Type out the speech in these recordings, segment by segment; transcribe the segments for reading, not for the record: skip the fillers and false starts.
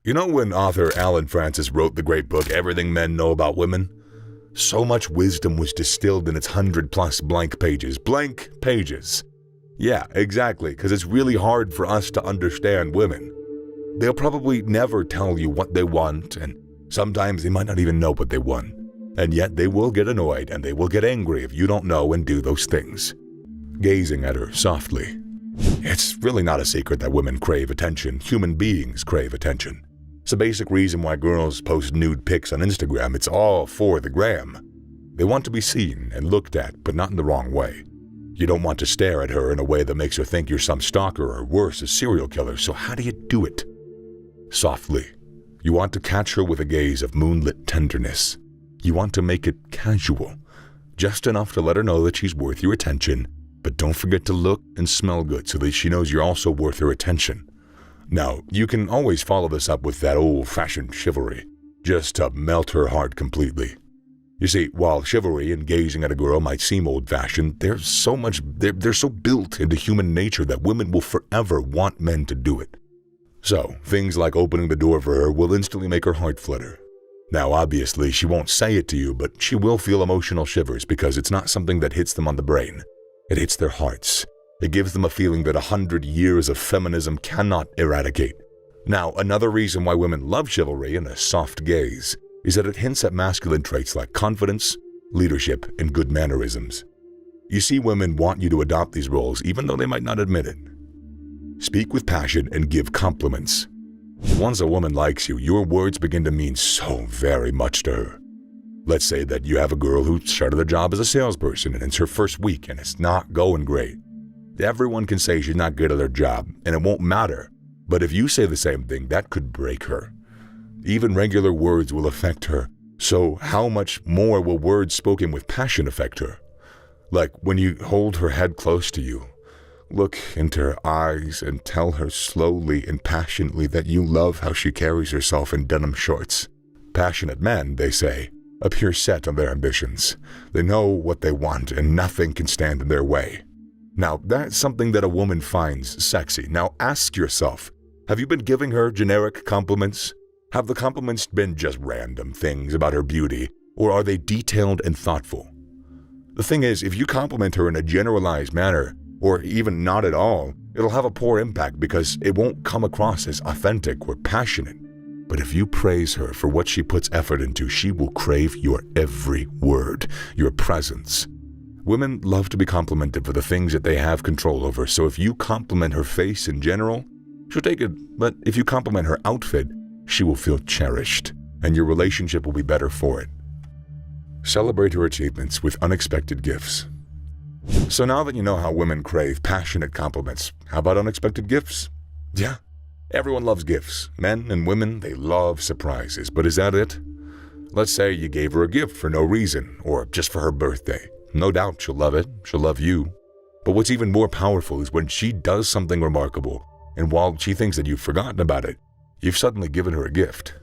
You know when author Alan Francis wrote the great book Everything Men Know About Women? So much wisdom was distilled in its 100+ blank pages. Blank pages. Yeah, exactly, because it's really hard for us to understand women. They'll probably never tell you what they want, and sometimes they might not even know what they want. And yet they will get annoyed and they will get angry if you don't know and do those things. Gazing at her softly. It's really not a secret that women crave attention. Human beings crave attention. It's a basic reason why girls post nude pics on Instagram. It's all for the gram. They want to be seen and looked at, but not in the wrong way. You don't want to stare at her in a way that makes her think you're some stalker or worse, a serial killer. So how do you do it? Softly. You want to catch her with a gaze of moonlit tenderness. You want to make it casual, just enough to let her know that she's worth your attention, but don't forget to look and smell good so that she knows you're also worth her attention. Now, you can always follow this up with that old-fashioned chivalry, just to melt her heart completely. You see, while chivalry and gazing at a girl might seem old-fashioned, they're so built into human nature that women will forever want men to do it. So, things like opening the door for her will instantly make her heart flutter. Now, obviously, she won't say it to you, but she will feel emotional shivers because it's not something that hits them on the brain. It hits their hearts. It gives them a feeling that 100 years of feminism cannot eradicate. Now, another reason why women love chivalry and a soft gaze is that it hints at masculine traits like confidence, leadership, and good mannerisms. You see, women want you to adopt these roles even though they might not admit it. Speak with passion and give compliments. Once a woman likes you, your words begin to mean so very much to her. Let's say that you have a girl who started a job as a salesperson and it's her first week and it's not going great. Everyone can say she's not good at her job and it won't matter. But if you say the same thing, that could break her. Even regular words will affect her. So how much more will words spoken with passion affect her? Like when you hold her head close to you, look into her eyes and tell her slowly and passionately that you love how she carries herself in denim shorts. Passionate men, they say, appear set on their ambitions. They know what they want and nothing can stand in their way. Now, that's something that a woman finds sexy. Now ask yourself, have you been giving her generic compliments? Have the compliments been just random things about her beauty, or are they detailed and thoughtful? The thing is, if you compliment her in a generalized manner, or even not at all, it'll have a poor impact because it won't come across as authentic or passionate. But if you praise her for what she puts effort into, she will crave your every word, your presence. Women love to be complimented for the things that they have control over, so if you compliment her face in general, she'll take it, but if you compliment her outfit, she will feel cherished, and your relationship will be better for it. Celebrate her achievements with unexpected gifts. So now that you know how women crave passionate compliments, how about unexpected gifts? Yeah, everyone loves gifts. Men and women, they love surprises. But is that it? Let's say you gave her a gift for no reason, or just for her birthday. No doubt she'll love it, she'll love you. But what's even more powerful is when she does something remarkable, and while she thinks that you've forgotten about it, you've suddenly given her a gift.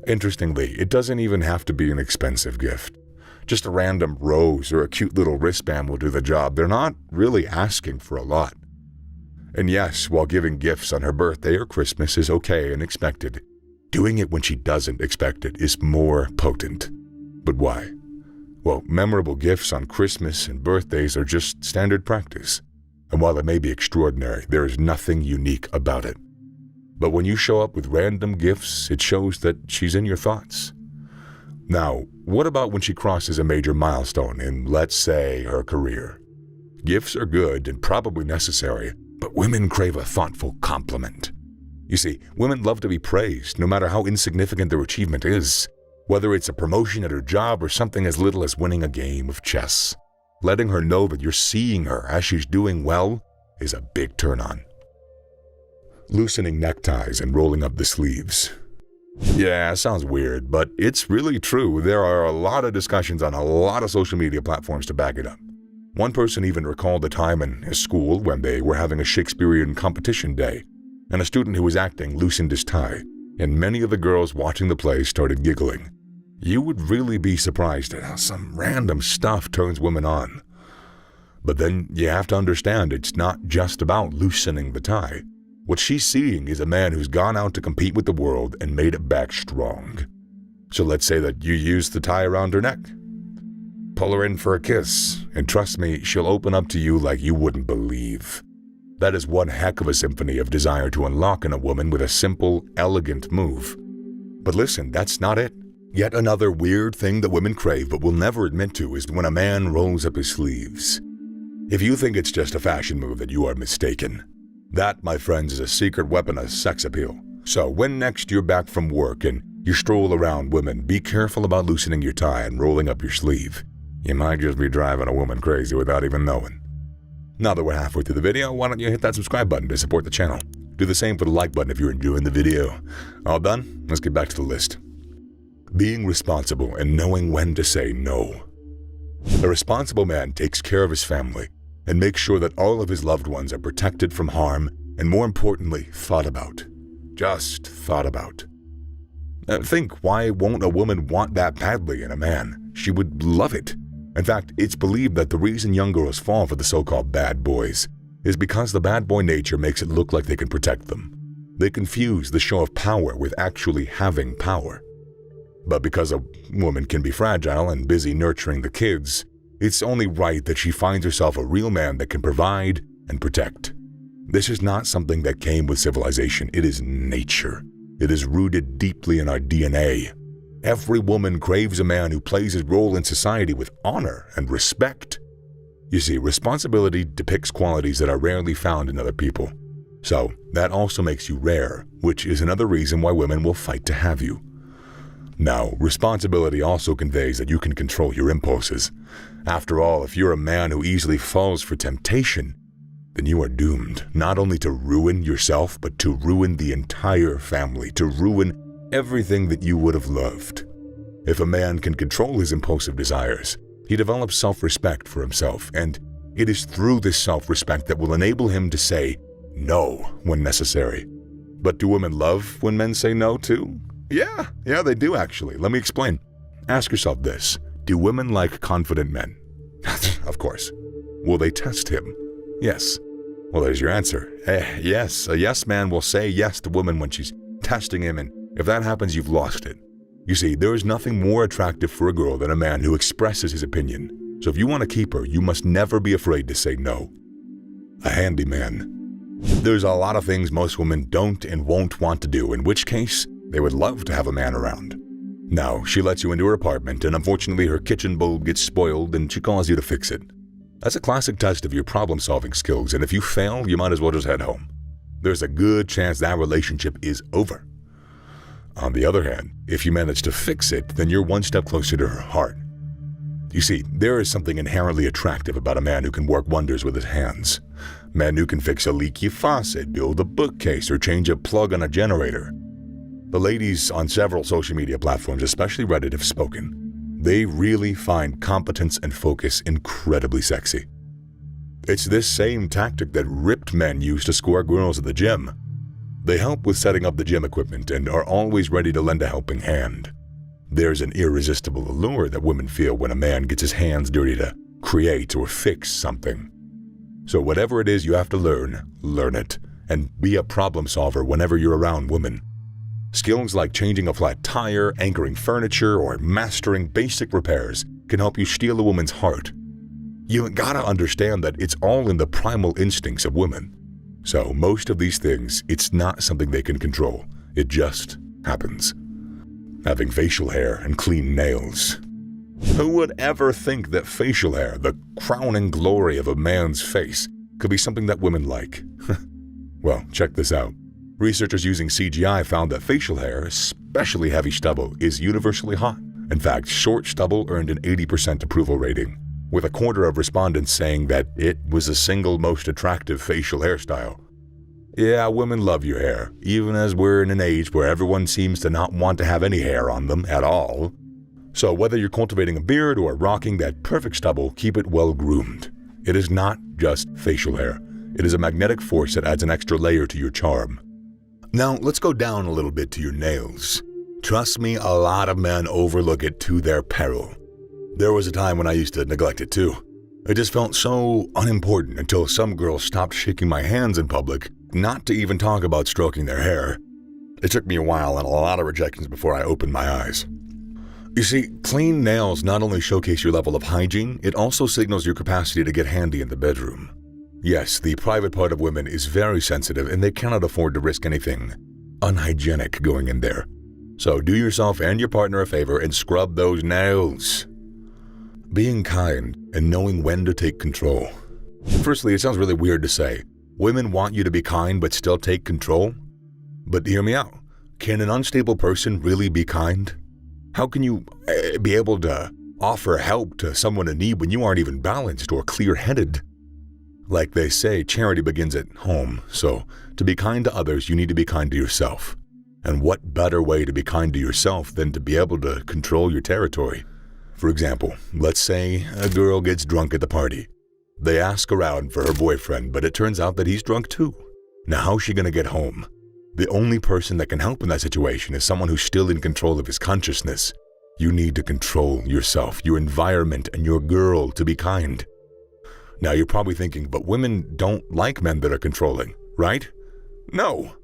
Interestingly, it doesn't even have to be an expensive gift. Just a random rose or a cute little wristband will do the job. They're not really asking for a lot. And yes, while giving gifts on her birthday or Christmas is okay and expected, doing it when she doesn't expect it is more potent. But why? Well, memorable gifts on Christmas and birthdays are just standard practice. And while it may be extraordinary, there is nothing unique about it. But when you show up with random gifts, it shows that she's in your thoughts. Now, what about when she crosses a major milestone in, let's say, her career? Gifts are good and probably necessary, but women crave a thoughtful compliment. You see, women love to be praised, no matter how insignificant their achievement is, whether it's a promotion at her job or something as little as winning a game of chess. Letting her know that you're seeing her as she's doing well is a big turn-on. Loosening neckties and rolling up the sleeves. Yeah, sounds weird, but it's really true. There are a lot of discussions on a lot of social media platforms to back it up. One person even recalled a time in his school when they were having a Shakespearean competition day, and a student who was acting loosened his tie, and many of the girls watching the play started giggling. You would really be surprised at how some random stuff turns women on. But then you have to understand it's not just about loosening the tie. What she's seeing is a man who's gone out to compete with the world and made it back strong. So let's say that you use the tie around her neck. Pull her in for a kiss, and trust me, she'll open up to you like you wouldn't believe. That is one heck of a symphony of desire to unlock in a woman with a simple, elegant move. But listen, that's not it. Yet another weird thing that women crave but will never admit to is when a man rolls up his sleeves. If you think it's just a fashion move, then you are mistaken. That, my friends, is a secret weapon of sex appeal. So when next you're back from work and you stroll around women, be careful about loosening your tie and rolling up your sleeve. You might just be driving a woman crazy without even knowing. Now that we're halfway through the video, why don't you hit that subscribe button to support the channel? Do the same for the like button if you're enjoying the video. All done? Let's get back to the list. Being responsible and knowing when to say no. A responsible man takes care of his family and makes sure that all of his loved ones are protected from harm and, more importantly, thought about. Just thought about. Think, why won't a woman want that badly in a man? She would love it. In fact, it's believed that the reason young girls fall for the so-called bad boys is because the bad boy nature makes it look like they can protect them. They confuse the show of power with actually having power. But because a woman can be fragile and busy nurturing the kids, it's only right that she finds herself a real man that can provide and protect. This is not something that came with civilization. It is nature. It is rooted deeply in our DNA. Every woman craves a man who plays his role in society with honor and respect. You see, responsibility depicts qualities that are rarely found in other people. So that also makes you rare, which is another reason why women will fight to have you. Now, responsibility also conveys that you can control your impulses. After all, if you're a man who easily falls for temptation, then you are doomed not only to ruin yourself, but to ruin the entire family, to ruin everything that you would have loved. If a man can control his impulsive desires, he develops self-respect for himself, and it is through this self-respect that will enable him to say no when necessary. But do women love when men say no too? Yeah, they do actually. Let me explain. Ask yourself this. Do women like confident men? Of course. Will they test him? Yes. Well, there's your answer. Yes, a yes man will say yes to women when she's testing him, and if that happens, you've lost it. You see, there is nothing more attractive for a girl than a man who expresses his opinion. So if you want to keep her, you must never be afraid to say no. A handyman. There's a lot of things most women don't and won't want to do, in which case, they would love to have a man around. Now, she lets you into her apartment, and unfortunately her kitchen bulb gets spoiled and she calls you to fix it. That's a classic test of your problem-solving skills, and if you fail, you might as well just head home. There's a good chance that relationship is over. On the other hand, if you manage to fix it, then you're one step closer to her heart. You see, there is something inherently attractive about a man who can work wonders with his hands. Men who can fix a leaky faucet, build a bookcase, or change a plug on a generator. The ladies on several social media platforms, especially Reddit, have spoken. They really find competence and focus incredibly sexy. It's this same tactic that ripped men use to score girls at the gym. They help with setting up the gym equipment and are always ready to lend a helping hand. There's an irresistible allure that women feel when a man gets his hands dirty to create or fix something. So whatever it is you have to learn it, and be a problem solver whenever you're around women. Skills like changing a flat tire, anchoring furniture, or mastering basic repairs can help you steal a woman's heart. You gotta understand that it's all in the primal instincts of women. So most of these things, it's not something they can control. It just happens. Having facial hair and clean nails. Who would ever think that facial hair, the crowning glory of a man's face, could be something that women like? Well, check this out. Researchers using CGI found that facial hair, especially heavy stubble, is universally hot. In fact, short stubble earned an 80% approval rating, with a quarter of respondents saying that it was the single most attractive facial hairstyle. Yeah, women love your hair, even as we're in an age where everyone seems to not want to have any hair on them at all. So whether you're cultivating a beard or rocking that perfect stubble, keep it well groomed. It is not just facial hair. It is a magnetic force that adds an extra layer to your charm. Now, let's go down a little bit to your nails. Trust me, a lot of men overlook it to their peril. There was a time when I used to neglect it too. It just felt so unimportant until some girl stopped shaking my hands in public Not to even talk about stroking their hair. It took me a while and a lot of rejections before I opened my eyes. You see, clean nails not only showcase your level of hygiene, it also signals your capacity to get handy in the bedroom. Yes, the private part of women is very sensitive and they cannot afford to risk anything unhygienic going in there. So do yourself and your partner a favor and scrub those nails. Being kind and knowing when to take control. Firstly, it sounds really weird to say, women want you to be kind but still take control? But hear me out. Can an unstable person really be kind? How can you be able to offer help to someone in need when you aren't even balanced or clear-headed? Like they say, charity begins at home, so to be kind to others, you need to be kind to yourself. And what better way to be kind to yourself than to be able to control your territory? For example, let's say a girl gets drunk at the party. They ask around for her boyfriend, but it turns out that he's drunk too. Now how's she gonna get home? The only person that can help in that situation is someone who's still in control of his consciousness. You need to control yourself, your environment, and your girl to be kind. Now you're probably thinking, but women don't like men that are controlling, right? No.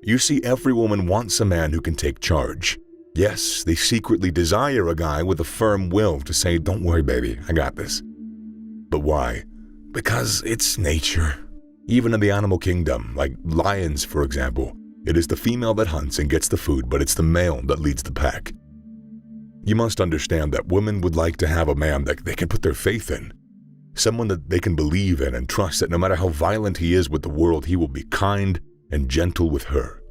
You see, every woman wants a man who can take charge. Yes, they secretly desire a guy with a firm will to say, don't worry baby, I got this. But why? Because it's nature. Even in the animal kingdom, like lions for example, it is the female that hunts and gets the food, but it's the male that leads the pack. You must understand that women would like to have a man that they can put their faith in. Someone that they can believe in and trust that no matter how violent he is with the world, he will be kind and gentle with her.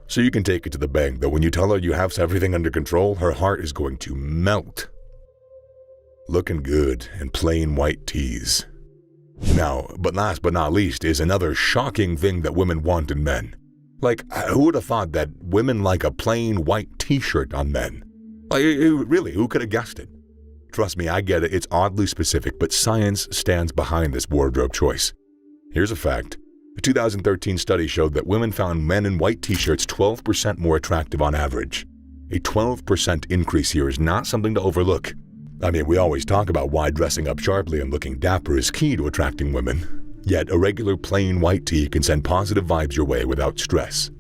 So you can take it to the bank that when you tell her you have everything under control, her heart is going to melt. Looking good in plain white tees. Now, but last but not least is another shocking thing that women want in men. Like, who would have thought that women like a plain white t-shirt on men? Like, really, who could have guessed it? Trust me, I get it, it's oddly specific, but science stands behind this wardrobe choice. Here's a fact. A 2013 study showed that women found men in white t-shirts 12% more attractive on average. A 12% increase here is not something to overlook. I mean, we always talk about why dressing up sharply and looking dapper is key to attracting women. Yet a regular plain white tee can send positive vibes your way without stress.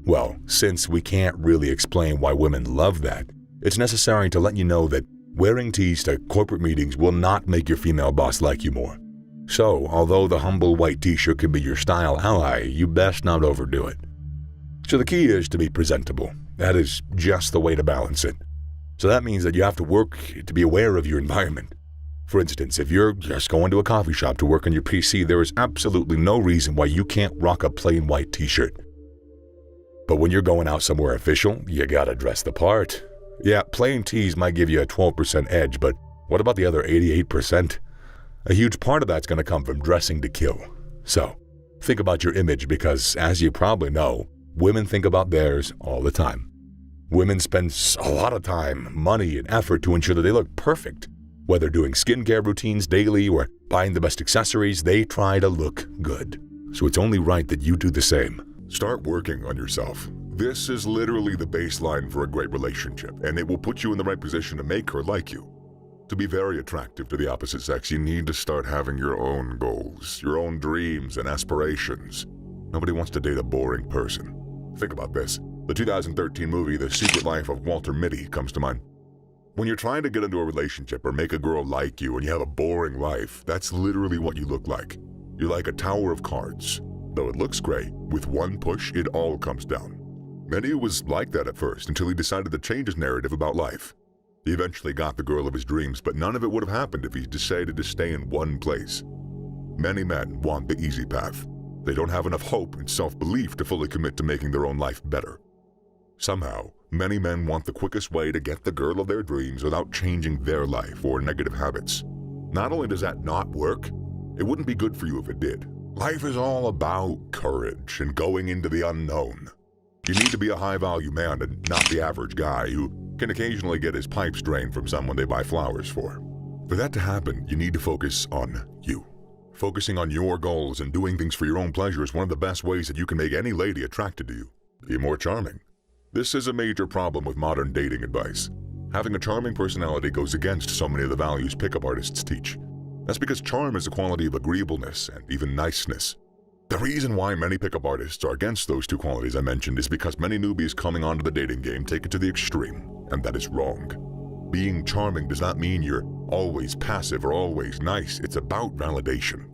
Well, since we can't really explain why women love that, it's necessary to let you know that wearing tees to corporate meetings will not make your female boss like you more. So, although the humble white t-shirt could be your style ally, you best not overdo it. So the key is to be presentable. That is just the way to balance it. So that means that you have to work to be aware of your environment. For instance, if you're just going to a coffee shop to work on your PC, there is absolutely no reason why you can't rock a plain white t-shirt. But when you're going out somewhere official, you gotta dress the part. Yeah, plain tees might give you a 12% edge, but what about the other 88%? A huge part of that's gonna come from dressing to kill. So, think about your image because, as you probably know, women think about theirs all the time. Women spend a lot of time, money, and effort to ensure that they look perfect. Whether doing skincare routines daily or buying the best accessories, they try to look good. So it's only right that you do the same. Start working on yourself. This is literally the baseline for a great relationship, and it will put you in the right position to make her like you. To be very attractive to the opposite sex, you need to start having your own goals, your own dreams and aspirations. Nobody wants to date a boring person. Think about this. The 2013 movie The Secret Life of Walter Mitty comes to mind. When you're trying to get into a relationship or make a girl like you and you have a boring life, that's literally what you look like. You're like a tower of cards. Though it looks great, with one push, it all comes down. Mitty was like that at first until he decided to change his narrative about life. He eventually got the girl of his dreams, but none of it would have happened if he decided to stay in one place. Many men want the easy path. They don't have enough hope and self-belief to fully commit to making their own life better. Somehow, many men want the quickest way to get the girl of their dreams without changing their life or negative habits. Not only does that not work, it wouldn't be good for you if it did. Life is all about courage and going into the unknown. You need to be a high-value man and not the average guy who can occasionally get his pipes drained from someone they buy flowers for. For that to happen, you need to focus on you. Focusing on your goals and doing things for your own pleasure is one of the best ways that you can make any lady attracted to you. Be more charming. This is a major problem with modern dating advice. Having a charming personality goes against so many of the values pickup artists teach. That's because charm is a quality of agreeableness and even niceness. The reason why many pickup artists are against those two qualities I mentioned is because many newbies coming onto the dating game take it to the extreme, and that is wrong. Being charming does not mean you're always passive or always nice. It's about validation.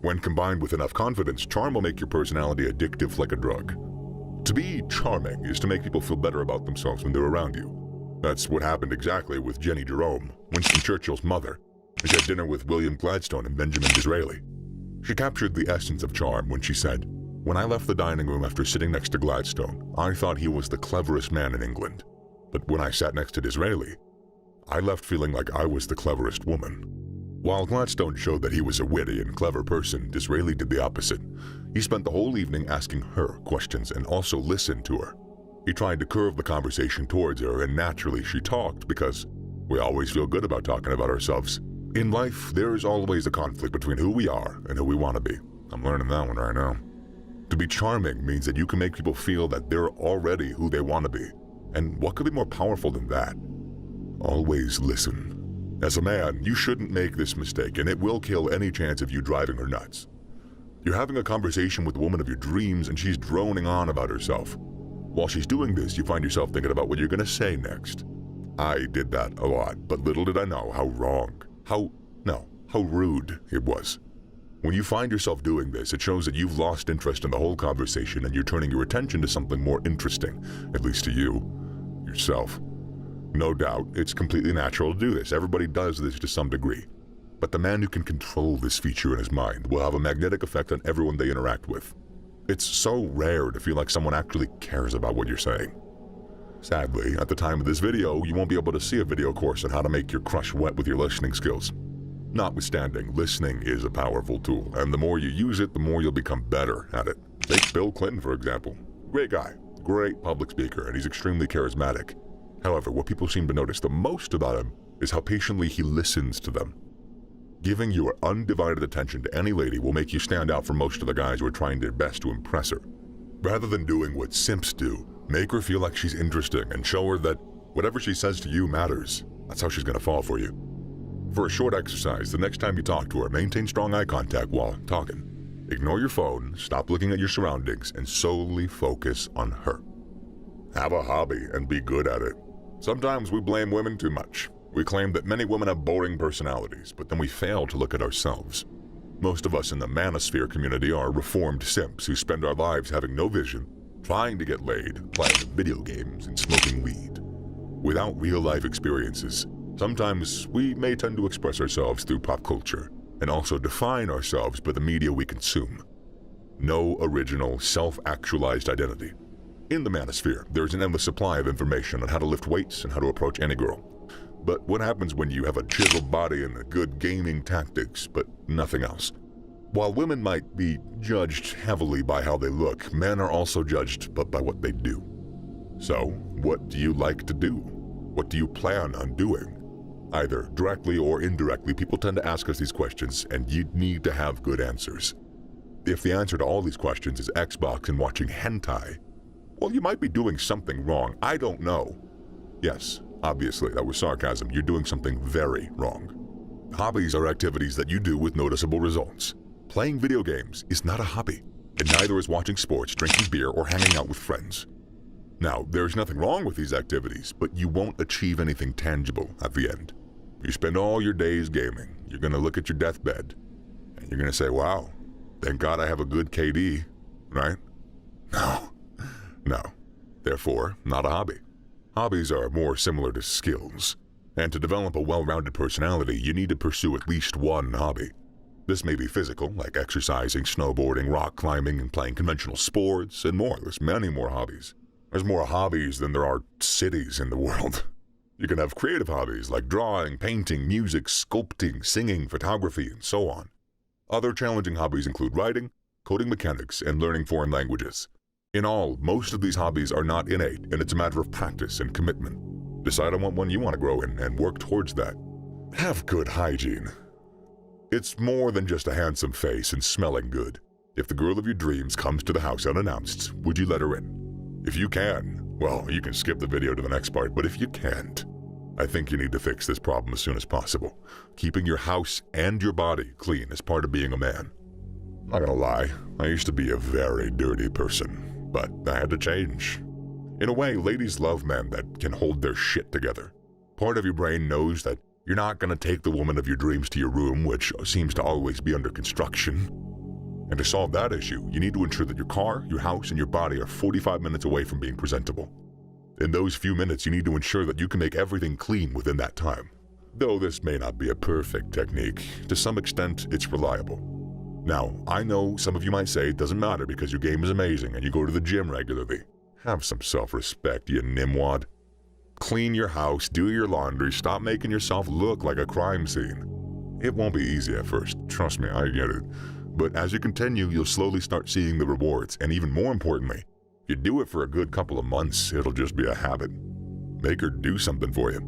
When combined with enough confidence, charm will make your personality addictive like a drug. To be charming is to make people feel better about themselves when they're around you. That's what happened exactly with Jenny Jerome, Winston Churchill's mother, as she had dinner with William Gladstone and Benjamin Disraeli. She captured the essence of charm when she said, "When I left the dining room after sitting next to Gladstone, I thought he was the cleverest man in England. But when I sat next to Disraeli, I left feeling like I was the cleverest woman." While Gladstone showed that he was a witty and clever person, Disraeli did the opposite. He spent the whole evening asking her questions and also listened to her. He tried to curve the conversation towards her, and naturally she talked because we always feel good about talking about ourselves. In life, there is always a conflict between who we are and who we want to be. I'm learning that one right now. To be charming means that you can make people feel that they're already who they want to be. And what could be more powerful than that? Always listen. As a man, you shouldn't make this mistake, and it will kill any chance of you driving her nuts. You're having a conversation with the woman of your dreams, and she's droning on about herself. While she's doing this, you find yourself thinking about what you're going to say next. I did that a lot, but little did I know how wrong, how rude it was. When you find yourself doing this, it shows that you've lost interest in the whole conversation and you're turning your attention to something more interesting, at least to you, yourself. No doubt, it's completely natural to do this. Everybody does this to some degree. But the man who can control this feature in his mind will have a magnetic effect on everyone they interact with. It's so rare to feel like someone actually cares about what you're saying. Sadly, at the time of this video, you won't be able to see a video course on how to make your crush wet with your listening skills. Notwithstanding, listening is a powerful tool, and the more you use it, the more you'll become better at it. Take Bill Clinton, for example. Great guy, great public speaker, and he's extremely charismatic. However, what people seem to notice the most about him is how patiently he listens to them. Giving your undivided attention to any lady will make you stand out from most of the guys who are trying their best to impress her. Rather than doing what simps do, make her feel like she's interesting and show her that whatever she says to you matters. That's how she's going to fall for you. For a short exercise, the next time you talk to her, maintain strong eye contact while talking. Ignore your phone, stop looking at your surroundings, and solely focus on her. Have a hobby and be good at it. Sometimes we blame women too much. We claim that many women have boring personalities, but then we fail to look at ourselves. Most of us in the manosphere community are reformed simps who spend our lives having no vision, trying to get laid, playing video games, and smoking weed. Without real-life experiences, sometimes we may tend to express ourselves through pop culture and also define ourselves by the media we consume. No original, self-actualized identity. In the manosphere, there's an endless supply of information on how to lift weights and how to approach any girl. But what happens when you have a chiseled body and a good gaming tactics, but nothing else? While women might be judged heavily by how they look, men are also judged but by what they do. So, what do you like to do? What do you plan on doing? Either directly or indirectly, people tend to ask us these questions, and you need to have good answers. If the answer to all these questions is Xbox and watching hentai, well, you might be doing something wrong. I don't know. Yes, obviously, that was sarcasm. You're doing something very wrong. Hobbies are activities that you do with noticeable results. Playing video games is not a hobby, and neither is watching sports, drinking beer, or hanging out with friends. Now, there's nothing wrong with these activities, but you won't achieve anything tangible at the end. You spend all your days gaming. You're going to look at your deathbed, and you're going to say, wow, thank God I have a good KD, right? No. Therefore, not a hobby. Hobbies are more similar to skills, and to develop a well-rounded personality, you need to pursue at least one hobby. This may be physical, like exercising, snowboarding, rock climbing, and playing conventional sports, and more. There's many more hobbies. There's more hobbies than there are cities in the world. You can have creative hobbies like drawing, painting, music, sculpting, singing, photography, and so on. Other challenging hobbies include writing, coding mechanics, and learning foreign languages. In all, most of these hobbies are not innate, and it's a matter of practice and commitment. Decide on what one you want to grow in and work towards that. Have good hygiene. It's more than just a handsome face and smelling good. If the girl of your dreams comes to the house unannounced, would you let her in? If you can, well, you can skip the video to the next part, but if you can't, I think you need to fix this problem as soon as possible. Keeping your house and your body clean is part of being a man. Not gonna lie, I used to be a very dirty person, but I had to change. In a way, ladies love men that can hold their shit together. Part of your brain knows that you're not gonna take the woman of your dreams to your room, which seems to always be under construction. And to solve that issue, you need to ensure that your car, your house, and your body are 45 minutes away from being presentable. In those few minutes, you need to ensure that you can make everything clean within that time. Though this may not be a perfect technique, to some extent, it's reliable. Now, I know some of you might say it doesn't matter because your game is amazing and you go to the gym regularly. Have some self-respect, you nimwad. Clean your house, do your laundry, stop making yourself look like a crime scene. It won't be easy at first, trust me, I get it. But as you continue, you'll slowly start seeing the rewards, and even more importantly, if you do it for a good couple of months, it'll just be a habit. Make her do something for you.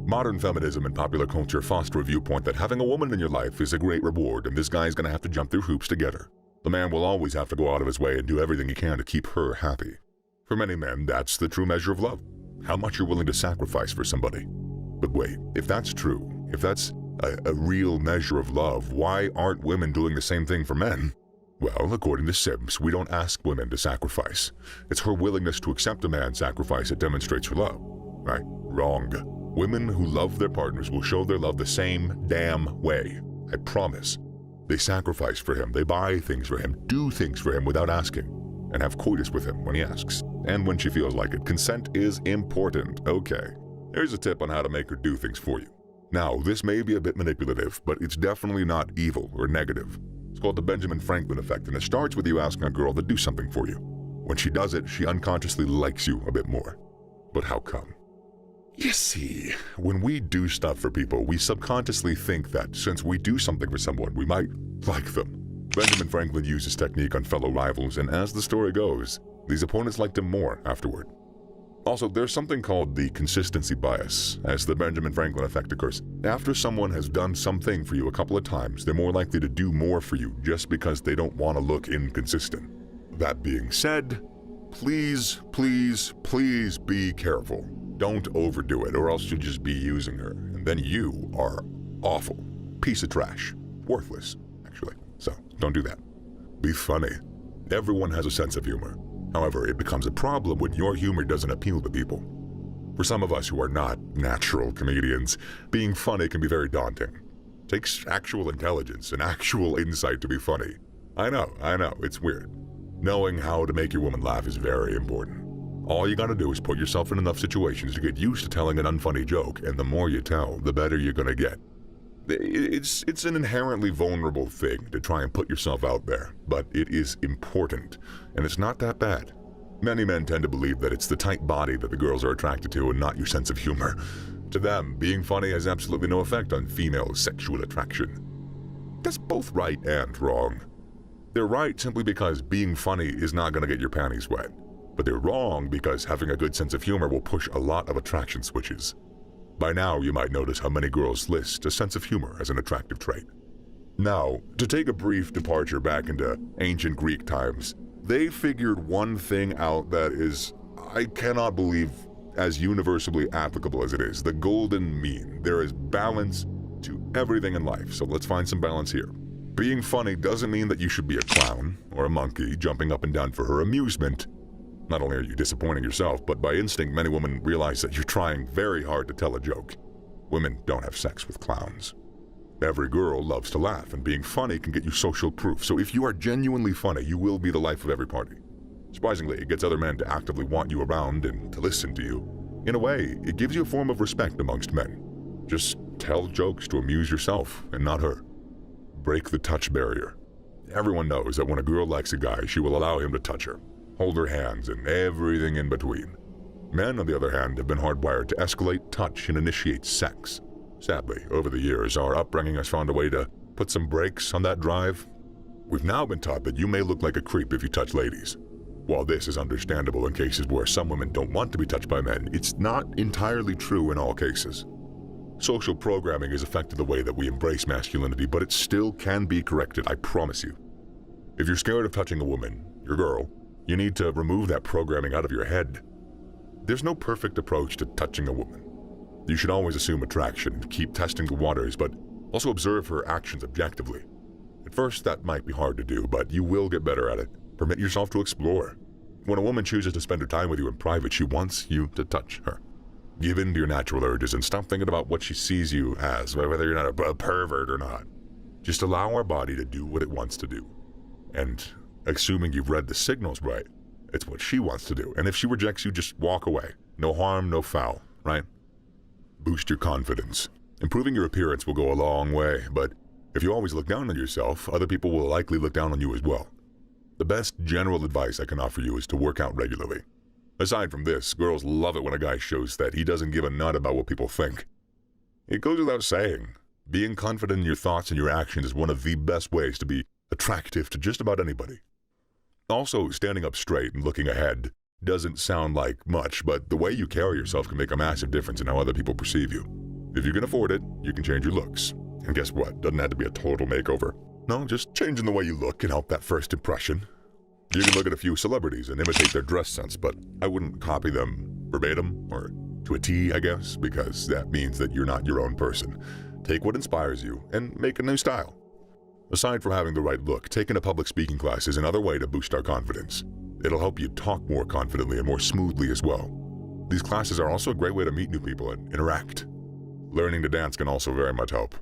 Modern feminism and popular culture foster a viewpoint that having a woman in your life is a great reward, and this guy's gonna have to jump through hoops to get her. The man will always have to go out of his way and do everything he can to keep her happy. For many men, that's the true measure of love. How much you're willing to sacrifice for somebody. But wait, if that's true, if that's a real measure of love, why aren't women doing the same thing for men? Well, according to Sims, we don't ask women to sacrifice. It's her willingness to accept a man's sacrifice that demonstrates her love. Right? Wrong. Women who love their partners will show their love the same damn way. I promise. They sacrifice for him, they buy things for him, do things for him without asking, and have coitus with him when he asks, and when she feels like it. Consent is important. Okay. Here's a tip on how to make her do things for you. Now, this may be a bit manipulative, but it's definitely not evil or negative. It's called the Benjamin Franklin effect, and it starts with you asking a girl to do something for you. When she does it, she unconsciously likes you a bit more. But how come? You see, when we do stuff for people, we subconsciously think that since we do something for someone, we might like them. Benjamin Franklin used this technique on fellow rivals, and as the story goes, these opponents liked him more afterward. Also, there's something called the consistency bias, as the Benjamin Franklin effect occurs. After someone has done something for you a couple of times, they're more likely to do more for you just because they don't want to look inconsistent. That being said, please, please, please be careful. Don't overdo it, or else you'll just be using her, and then you are awful. Piece of trash. Worthless, actually. So, don't do that. Be funny. Everyone has a sense of humor. However, it becomes a problem when your humor doesn't appeal to people. For some of us who are not natural comedians, being funny can be very daunting. It takes actual intelligence and actual insight to be funny. I know, it's weird. Knowing how to make your woman laugh is very important. All you gotta do is put yourself in enough situations to get used to telling an unfunny joke, and the more you tell, the better you're gonna get. It's an inherently vulnerable thing to try and put yourself out there, but it is important, and it's not that bad. Many men tend to believe that it's the tight body that the girls are attracted to and not your sense of humor. To them, being funny has absolutely no effect on female sexual attraction. That's both right and wrong. They're right simply because being funny is not gonna get your panties wet. But they're wrong because having a good sense of humor will push a lot of attraction switches. By now, you might notice how many girls list a sense of humor as an attractive trait. Now, to take a brief departure back into ancient Greek times, they figured one thing out that is, I cannot believe, as universally applicable as it is, the golden mean. There is balance to everything in life, so let's find some balance here. Being funny doesn't mean that you should be a clown or a monkey jumping up and down for her amusement. Not only are you disappointing yourself, but by instinct many women realize that you're trying very hard to tell a joke. Women don't have sex with clowns. Every girl loves to laugh, and being funny can get you social proof, so if you are genuinely funny, you will be the life of every party. Surprisingly, it gets other men to actively want you around and to listen to you. In a way, it gives you a form of respect amongst men. Just tell jokes to amuse yourself, and not her. Break the touch barrier. Everyone knows that when a girl likes a guy, she will allow him to touch her, hold her hands, and everything in between. Men, on the other hand, have been hardwired to escalate, touch, and initiate sex. Sadly, over the years, our upbringing has found a way to put some brakes on that drive. We've now been taught that you may look like a creep if you touch ladies. While this is understandable in cases where some women don't want to be touched by men, it's not entirely true in all cases. Social programming has affected the way that we embrace masculinity, but it still can be corrected, I promise you. If you're scared of touching a woman, your girl, you need to remove that programming out of your head. There's no perfect approach to touching a woman. You should always assume attraction, keep testing the waters, but also observe her actions objectively. At first, that might be hard to do, but you will get better at it. Permit yourself to explore. When a woman chooses to spend her time with you in private, she wants you to touch her. Give in to your natural urges and stop thinking about what she sees you as, whether you're not a pervert or not. Just allow our body to do what it wants to do. And assuming you've read the signals right, it's what she wants to do. And if she rejects you, just walk away. No harm, no foul, right? Boost your confidence. Improving your appearance will go a long way, but if you always look down on yourself, other people will likely look down on you as well. The best general advice I can offer you is to work out regularly. Aside from this, girls love it when a guy shows that he doesn't give a nut about what people think. It goes without saying, being confident in your thoughts and your actions is one of the best ways to be attractive to just about anybody. Also, standing up straight and looking ahead doesn't sound like much, but the way you carry yourself can make a massive difference in how other people perceive you. If you can afford it, you can change your looks. And guess what? Doesn't have to be a total makeover. No, just changing the way you look can help that first impression. You can look at a few celebrities and imitate their dress sense, but I wouldn't copy them verbatim, or to a T, I guess, because that means that you're not your own person. Take what inspires you and make a new style. Aside from having the right look, taking a public speaking class is another way to boost our confidence. It'll help you talk more confidently and more smoothly as well. These classes are also a great way to meet new people and interact. Learning to dance can also very much help.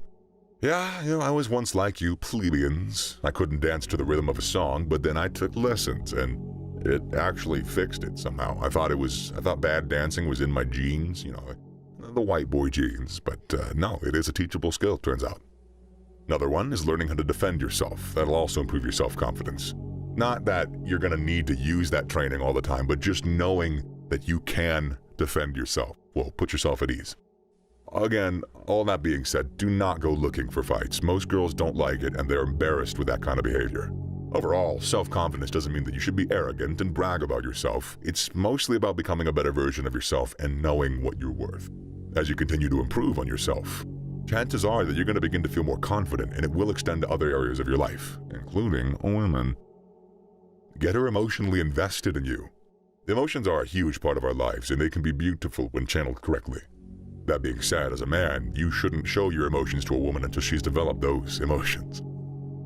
Yeah, I was once like you plebeians. I couldn't dance to the rhythm of a song, but then I took lessons, and it actually fixed it somehow. I thought bad dancing was in my genes, the white boy genes, but no, it is a teachable skill, turns out. Another one is learning how to defend yourself. That'll also improve your self-confidence. Not that you're going to need to use that training all the time, but just knowing that you can defend yourself will put yourself at ease. Again, all that being said, do not go looking for fights. Most girls don't like it, and they're embarrassed with that kind of behavior. Overall, self-confidence doesn't mean that you should be arrogant and brag about yourself. It's mostly about becoming a better version of yourself and knowing what you're worth. As you continue to improve on yourself, chances are that you're going to begin to feel more confident, and it will extend to other areas of your life, including women. Get her emotionally invested in you. Emotions are a huge part of our lives, and they can be beautiful when channeled correctly. That being said, as a man, you shouldn't show your emotions to a woman until she's developed those emotions.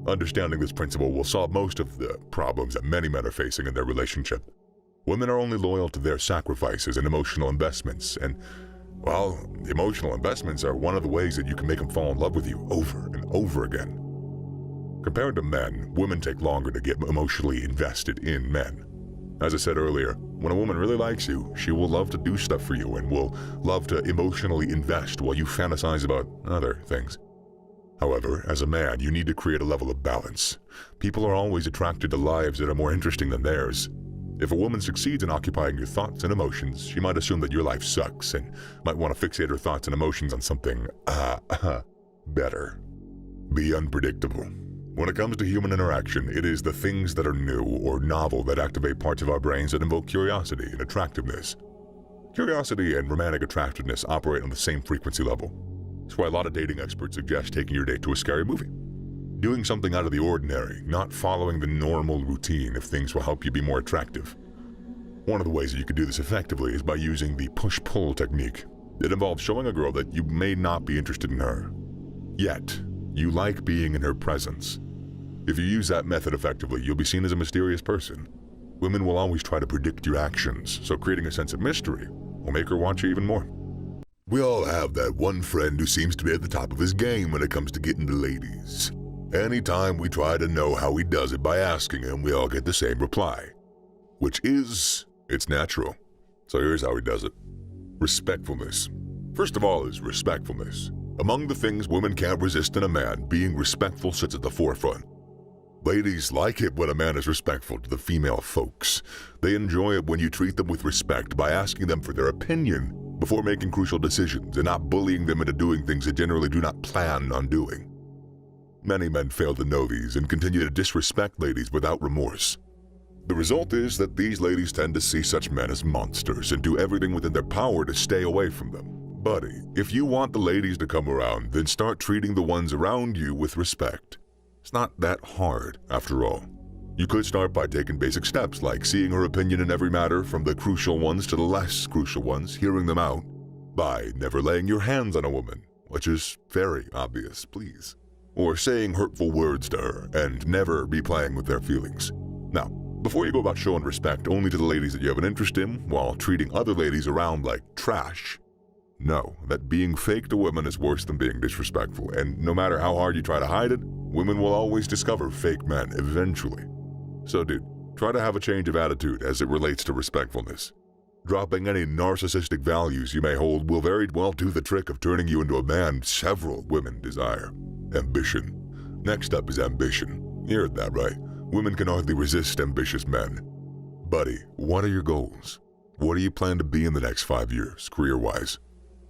Understanding this principle will solve most of the problems that many men are facing in their relationship. Women are only loyal to their sacrifices and emotional investments, and, well, emotional investments are one of the ways that you can make them fall in love with you over and over again. Compared to men, women take longer to get emotionally invested in men. As I said earlier, when a woman really likes you, she will love to do stuff for you and will love to emotionally invest while you fantasize about other things. However, as a man, you need to create a level of balance. People are always attracted to lives that are more interesting than theirs. If a woman succeeds in occupying your thoughts and emotions, she might assume that your life sucks and might want to fixate her thoughts and emotions on something, better. Be unpredictable. When it comes to human interaction, it is the things that are new or novel that activate parts of our brains that invoke curiosity and attractiveness. Curiosity and romantic attractiveness operate on the same frequency level. That's why a lot of dating experts suggest taking your date to a scary movie. Doing something out of the ordinary, not following the normal routine if things will help you be more attractive. One of the ways that you can do this effectively is by using the push-pull technique. It involves showing a girl that you may not be interested in her, yet you like being in her presence. If you use that method effectively, you'll be seen as a mysterious person. Women will always try to predict your actions, so creating a sense of mystery will make her want you even more. We all have that one friend who seems to be at the top of his game when it comes to getting the ladies. Anytime we try to know how he does it by asking him, we all get the same reply, which is, it's natural. So here's how he does it. Respectfulness. First of all is respectfulness. Among the things women can't resist in a man, being respectful sits at the forefront. Ladies like it when a man is respectful to the female folks. They enjoy it when you treat them with respect by asking them for their opinion before making crucial decisions and not bullying them into doing things they generally do not plan on doing. Many men fail to know these and continue to disrespect ladies without remorse. The result is that these ladies tend to see such men as monsters and do everything within their power to stay away from them. Buddy, if you want the ladies to come around, then start treating the ones around you with respect. It's not that hard, after all. You could start by taking basic steps like seeing her opinion in every matter, from the crucial ones to the less crucial ones, hearing them out, by never laying your hands on a woman, which is very obvious, please. or saying hurtful words to her, and never be playing with their feelings. Now, before you go about showing respect only to the ladies that you have an interest in while treating other ladies around like trash, know that being fake to women is worse than being disrespectful, and no matter how hard you try to hide it, women will always discover fake men eventually. So dude, try to have a change of attitude as it relates to respectfulness. Dropping any narcissistic values you may hold will very well do the trick of turning you into a man several women desire. Ambition. Next up is ambition. You heard that right. Women can hardly resist ambitious men. Buddy, what are your goals? What do you plan to be in the next 5 years, career-wise?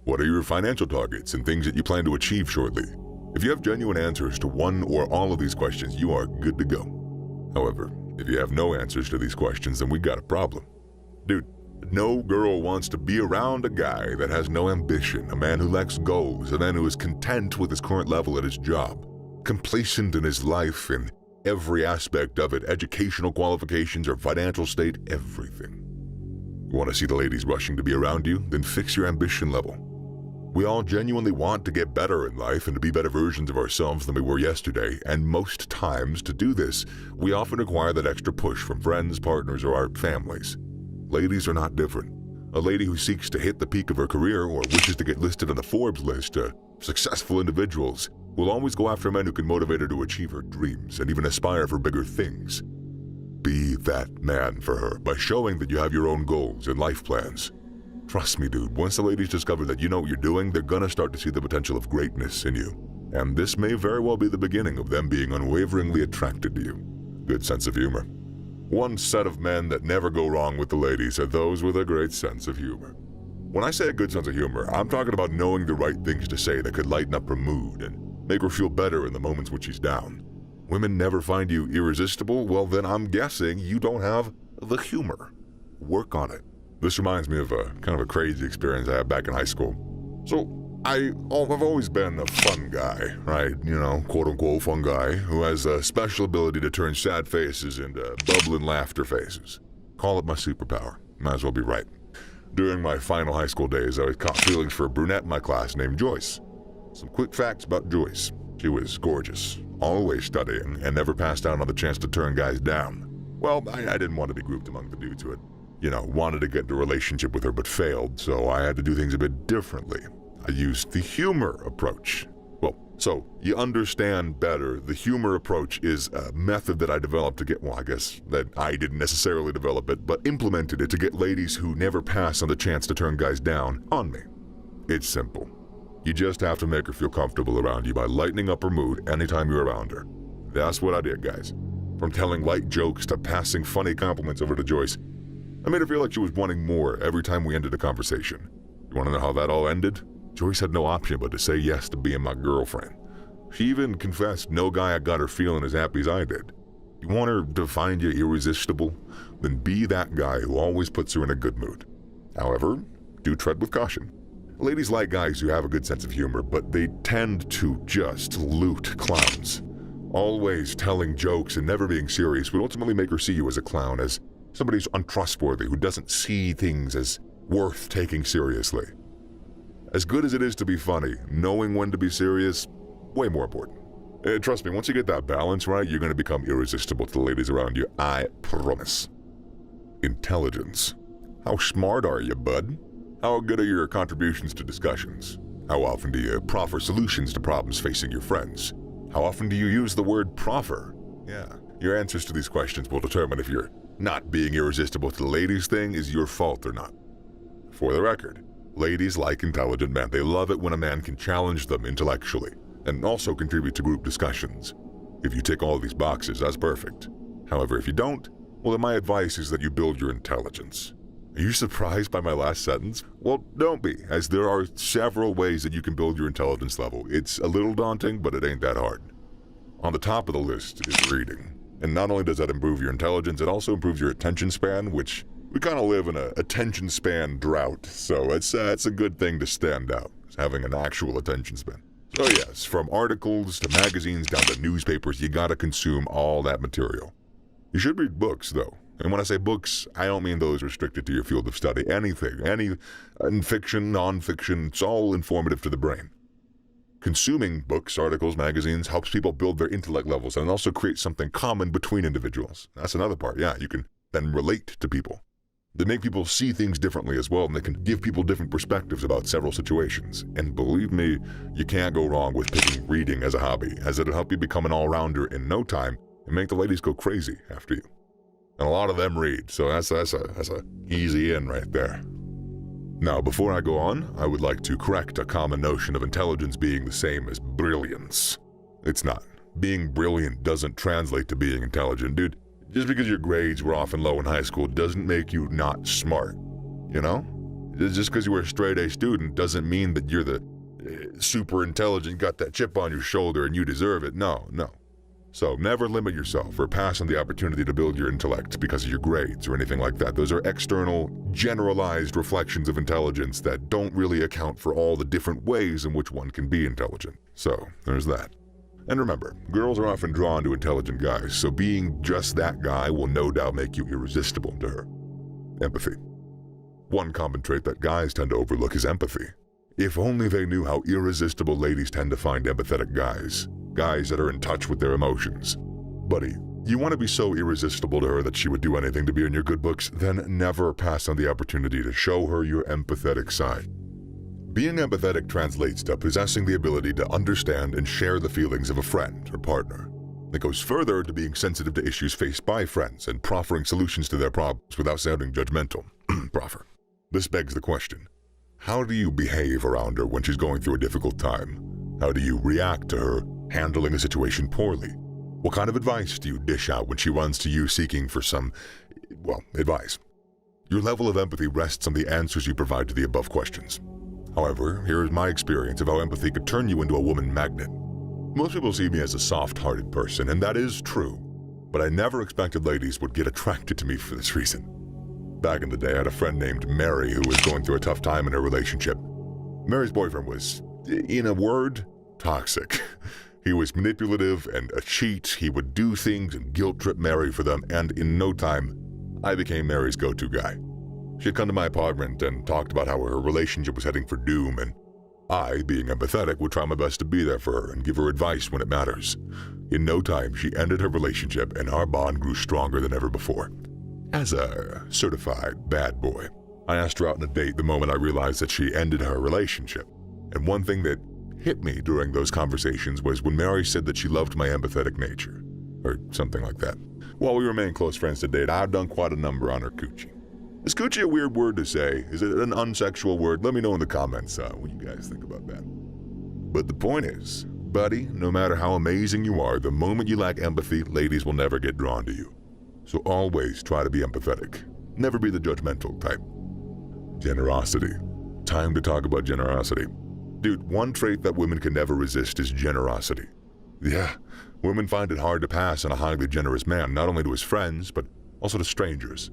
What are your financial targets and things that you plan to achieve shortly? If you have genuine answers to one or all of these questions, you are good to go. However, if you have no answers to these questions, then we got a problem. Dude, no girl wants to be around a guy that has no ambition, a man who lacks goals, a man who is content with his current level at his job, complacent in his life in every aspect of it, educational qualifications or financial state, everything. You want to see the ladies rushing to be around you? Then fix your ambition level. We all genuinely want to get better in life and to be better versions of ourselves than we were yesterday, and most times to do this, we often require that extra push from friends, partners, or our families. Ladies are not different. A lady who seeks to hit the peak of her career or wishes to get listed on the Forbes list of successful individuals will always go after men who can motivate her to achieve her dreams and even aspire for bigger things. Be that man for her by showing that you have your own goals and life plans. Trust me, dude, once the ladies discover that you know what you're doing, they're gonna start to see the potential of greatness in you. And this may very well be the beginning of them being unwaveringly attracted to you. Good sense of humor. One set of men that never go wrong with the ladies are those with a great sense of humor. When I say a good sense of humor, I'm talking about knowing the right things to say that could lighten up her mood and make her feel better in the moments when she's down. Women never find you irresistible? Well, then I'm guessing you don't have the humor. Work on it. This reminds me of a kind of a crazy experience I had back in high school. So I've always been a fun guy, right? You know, quote-unquote fun guy who has a special ability to turn sad faces into bubbling laughter faces. Call it my superpower. Might as well be right. During my final high school days, I caught feelings for a brunette in my class named Joyce. Some quick facts about Joyce. She was gorgeous, always studying, and never passed out on the chance to turn guys down. Well, I didn't want to be grouped among the dudes who had, wanted to get into a relationship with her but failed, so I had to do things a bit differently. I used the humor approach. Well, so you understand better, the humor approach is a method that I developed to get, I guess that I didn't necessarily develop it, but implemented it to get ladies who never pass on the chance to turn guys down on me. It's simple. You just have to make her feel comfortable around you by lightening up her mood anytime you're around her. That's what I did, guys. From telling light jokes to passing funny compliments over to Joyce, I made her feel like she was wanting more every time we ended a conversation. You want to know how that all ended? Joyce had no option but to say yes to being my girlfriend. She even confessed no guy had got her feeling as happy as I did. You want her to find you irresistible? Then be that guy who always puts her in a good mood. However, do tread with caution. Ladies like guys who have a good sense of humor, but they tend to just loot clowns. Always telling jokes and never being serious would ultimately make her see you as a clown, as somebody who's untrustworthy, who doesn't see things as worth taking seriously. As good as it is to be funny, knowing when to be serious, way more important. Trust me, once you get that balance right, you're going to become irresistible to the ladies around you, I promise. Intelligence. How smart are you, bud? How good are your contributions to discussions? How often do you proffer solutions to problems facing your friends? How often do you use the word proffer? Yeah, your answers to these questions will determine if your not being irresistible to the ladies thing is your fault or not. For the record, ladies like intelligent men. They love it when a man can challenge them intellectually and also contribute to group discussions. If you tick all of these boxes, that's perfect. However, if you don't, well, then my advice is that you build your intelligence. Are you surprised by my last sentence? Well, don't be, as there are several ways that you can build your intelligence level. It's a little daunting, but it ain't that hard. On the top of the list is reading. And not only does that improve your intelligence, it also improves your attention span, which we kind of live in a attention span drought. So it's a good thing to stand out, having an actual attention span. So yes, from articles to magazines down to newspapers, you gotta consume all that material. You should read books, though. And when I say books, I don't mean those restricted to your field of study. Anything, in fiction, non-fiction, it's all informative to the brain. Consuming books, articles, magazines helps people build their intellect levels and also create something common between individuals. That's another part. Yeah, you can then relate to people. They make people see things differently as well, and they can give people different perspectives about several situations. And believe me, you can't go wrong with picking reading as a hobby, as it'll help you become an all-rounder in no time and make the ladies go crazy after you. And a lot of them read, so that's a easy in right there. Now, before I go on, I would like to correct a common notion of intelligence being the same as brilliance. It's not. Being brilliant doesn't translate to being intelligent, dude. Just because your grades were often low in high school doesn't make you not smart, you know? Just because you were a straight-A student doesn't mean that you're the super intelligent, got that chip on your shoulder and you deserve it. No. So never limit yourself or pass on the opportunity to build your intellect because of your grades or anything like that. Those are external, generalized reflections of intelligence that don't really account for all the different ways in which one can be intelligent. So there's that. And remember, girls are often drawn to intelligent guys, so being just that guy will no doubt make you irresistible to her. Empathy. One common trait that guys tend to overlook is empathy. If only they knew how irresistible ladies tend to find empathetic guys that are in touch with their emotions. Buddy, you want to be so irresistible to her that she would do anything to be in your good books, then never pass on the opportunity to show her your empathetic side. Being empathetic translates to possessing the ability to understand and share the feelings of a friend or partner. It goes further to being sensitive to issues faced by friends and proffering solutions to their problems without sounding judgmental. Proffer. This begs the question, how do you behave around her when she's going through a difficult time? How do you react to her handling a situation poorly? What kind of advice do you dish out when she runs to you seeking for some, advice? Your level of empathy rests on the answers you provide to the above questions. However, here is my experience of how empathy could turn you into a woman magnet. Most people see me as a soft-hearted person, and that is true, but I never expected ladies would get attracted to me for this reason. Back in the day, I had a friend named Mary who was going through a tough time in her relationship. Mary's boyfriend was, in a word, toxic. He was manipulative and a cheat. He would do things and guilt-trip Mary for them, and in no time, I became Mary's go-to guy. She'd come to my apartment and talked about how her relationship was heading for doom, and I, being empathetic, would try my best to be there for her and give her advice when it matters. In no time, she ended her relationship, and our bond grew stronger than ever before. As a certified bad boy, I asked her out on a date the moment I realized that she ended her relationship. And one thing that hit me during those conversations was when Mary said that she loved my empathetic nature, or something like that. While we remain close friends to date, I've done quite a number on her coochie. Is coochie a weird word to say? Is it an unsexual word? Let me know in the comments what you guys think about that. But the point is, buddy, no matter how amazing you are, the moment you lack empathy, ladies will never get drawn to you. So always try to be empathetic. Never be the judgmental type. Generosity. Time to talk about generosity. Dude, one trait that women can never resist is generosity. Yeah, women find it hard to pass on a highly generous man, not only to his friends, but also to strangers.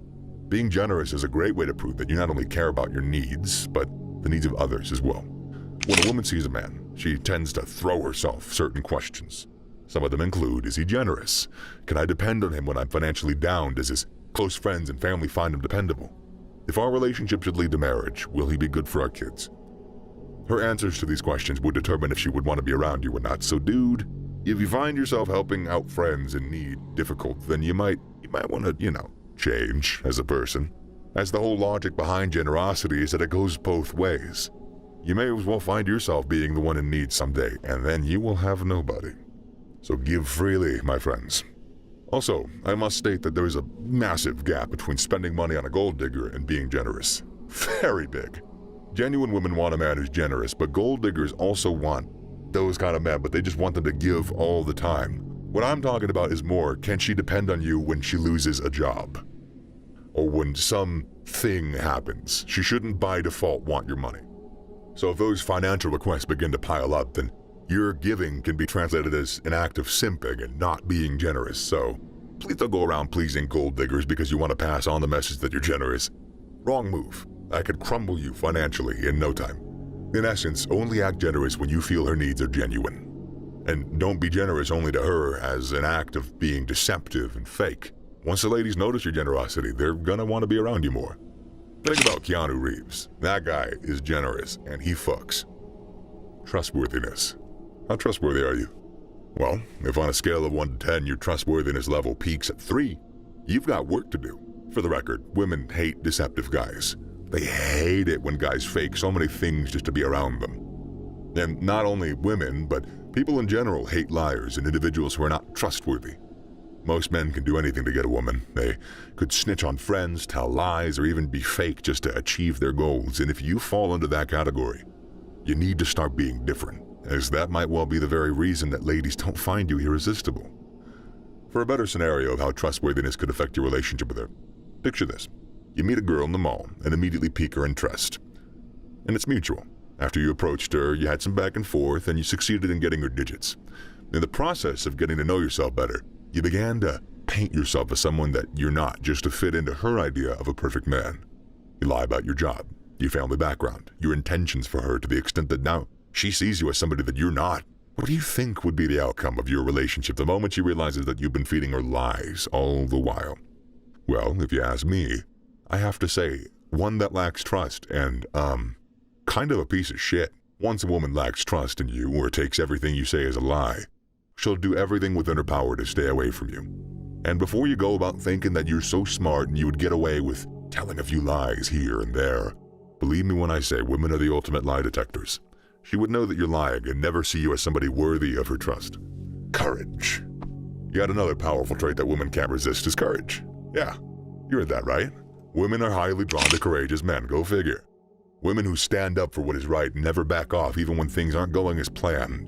Being generous is a great way to prove that you not only care about your needs, but the needs of others as well. When a woman sees a man, she tends to throw herself certain questions. Some of them include, is he generous? Can I depend on him when I'm financially down? Does his close friends and family find him dependable? If our relationship should lead to marriage, will he be good for our kids? Her answers to these questions would determine if she would want to be around you or not. So dude, if you find yourself helping out friends in need difficult, then you might want to, change as a person. As the whole logic behind generosity is that it goes both ways. You may as well find yourself being the one in need someday, and then you will have nobody. So give freely, my friends. Also, I must state that there is a massive gap between spending money on a gold digger and being generous. Very big. Genuine women want a man who's generous, but gold diggers also want those kind of men, but they just want them to give all the time. What I'm talking about is more, can she depend on you when she loses a job? Or when some thing happens? She shouldn't by default want your money. So if those financial requests begin to pile up, then your giving can be translated as an act of simping and not being generous. So please don't go around pleasing gold diggers because you want to pass on the message that you're generous. Wrong move. I could crumble you financially in no time. In essence, only act generous when you feel her needs are genuine. And don't be generous only to her as an act of being deceptive and fake. Once the ladies notice your generosity, they're gonna want to be around you more. Think about Keanu Reeves. That guy is generous, and he fucks. Trustworthiness. How trustworthy are you? Well, if on a scale of 1 to 10 your trustworthiness level peaks at 3, you've got work to do. For the record, women hate deceptive guys. They hate it when guys fake so many things just to be around them. And not only women, but people in general hate liars and individuals who are not trustworthy. Most men can do anything to get a woman. They could snitch on friends, tell lies, or even be fake just to achieve their goals. And if you fall into that category, you need to start being different, as that might well be the very reason that ladies don't find you irresistible. For a better scenario of how trustworthiness could affect your relationship with her, picture this. You meet a girl in the mall and immediately pique her interest. And it's mutual. After you approached her, you had some back and forth, and you succeeded in getting her digits. In the process of getting to know yourself better, you began to paint yourself as someone that you're not, just to fit into her idea of a perfect man. You lie about your job, your family background, your intentions for her, to the extent that now she sees you as somebody that you're not. What do you think would be the outcome of your relationship the moment she realizes that you've been feeding her lies all the while? Well, if you ask me, I have to say, one that lacks trust and, kind of a piece of shit. Once a woman lacks trust in you, or takes everything you say as a lie, she'll do everything within her power to stay away from you. And before you go about thinking that you're so smart and you would get away with telling a few lies here and there, believe me when I say women are the ultimate lie detectors. She would know that you're lying and never see you as somebody worthy of her trust. Courage. Yet another powerful trait that women can't resist is courage. Yeah, you heard that right. Women are highly drawn to courageous men, go figure. Women who stand up for what is right and never back off even when things aren't going as planned.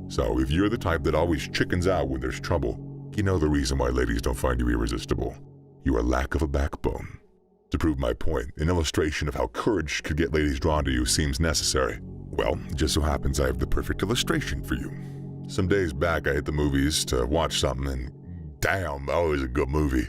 So if you're the type that always chickens out when there's trouble, you know the reason why ladies don't find you irresistible. Your lack of a backbone. To prove my point, an illustration of how courage could get ladies drawn to you seems necessary. Well, it just so happens I have the perfect illustration for you. Some days back I hit the movies to watch something, and damn, that was a good movie.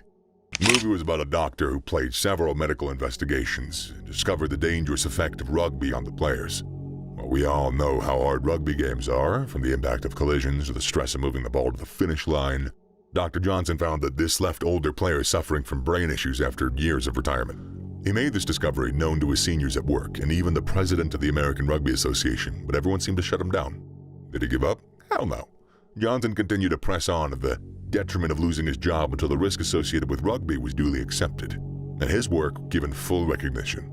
The movie was about a doctor who played several medical investigations and discovered the dangerous effect of rugby on the players. Well, we all know how hard rugby games are, from the impact of collisions to the stress of moving the ball to the finish line. Dr. Johnson found that this left older players suffering from brain issues after years of retirement. He made this discovery known to his seniors at work and even the president of the American Rugby Association, but everyone seemed to shut him down. Did he give up? Hell no. Johnson continued to press on at the detriment of losing his job until the risk associated with rugby was duly accepted, and his work given full recognition.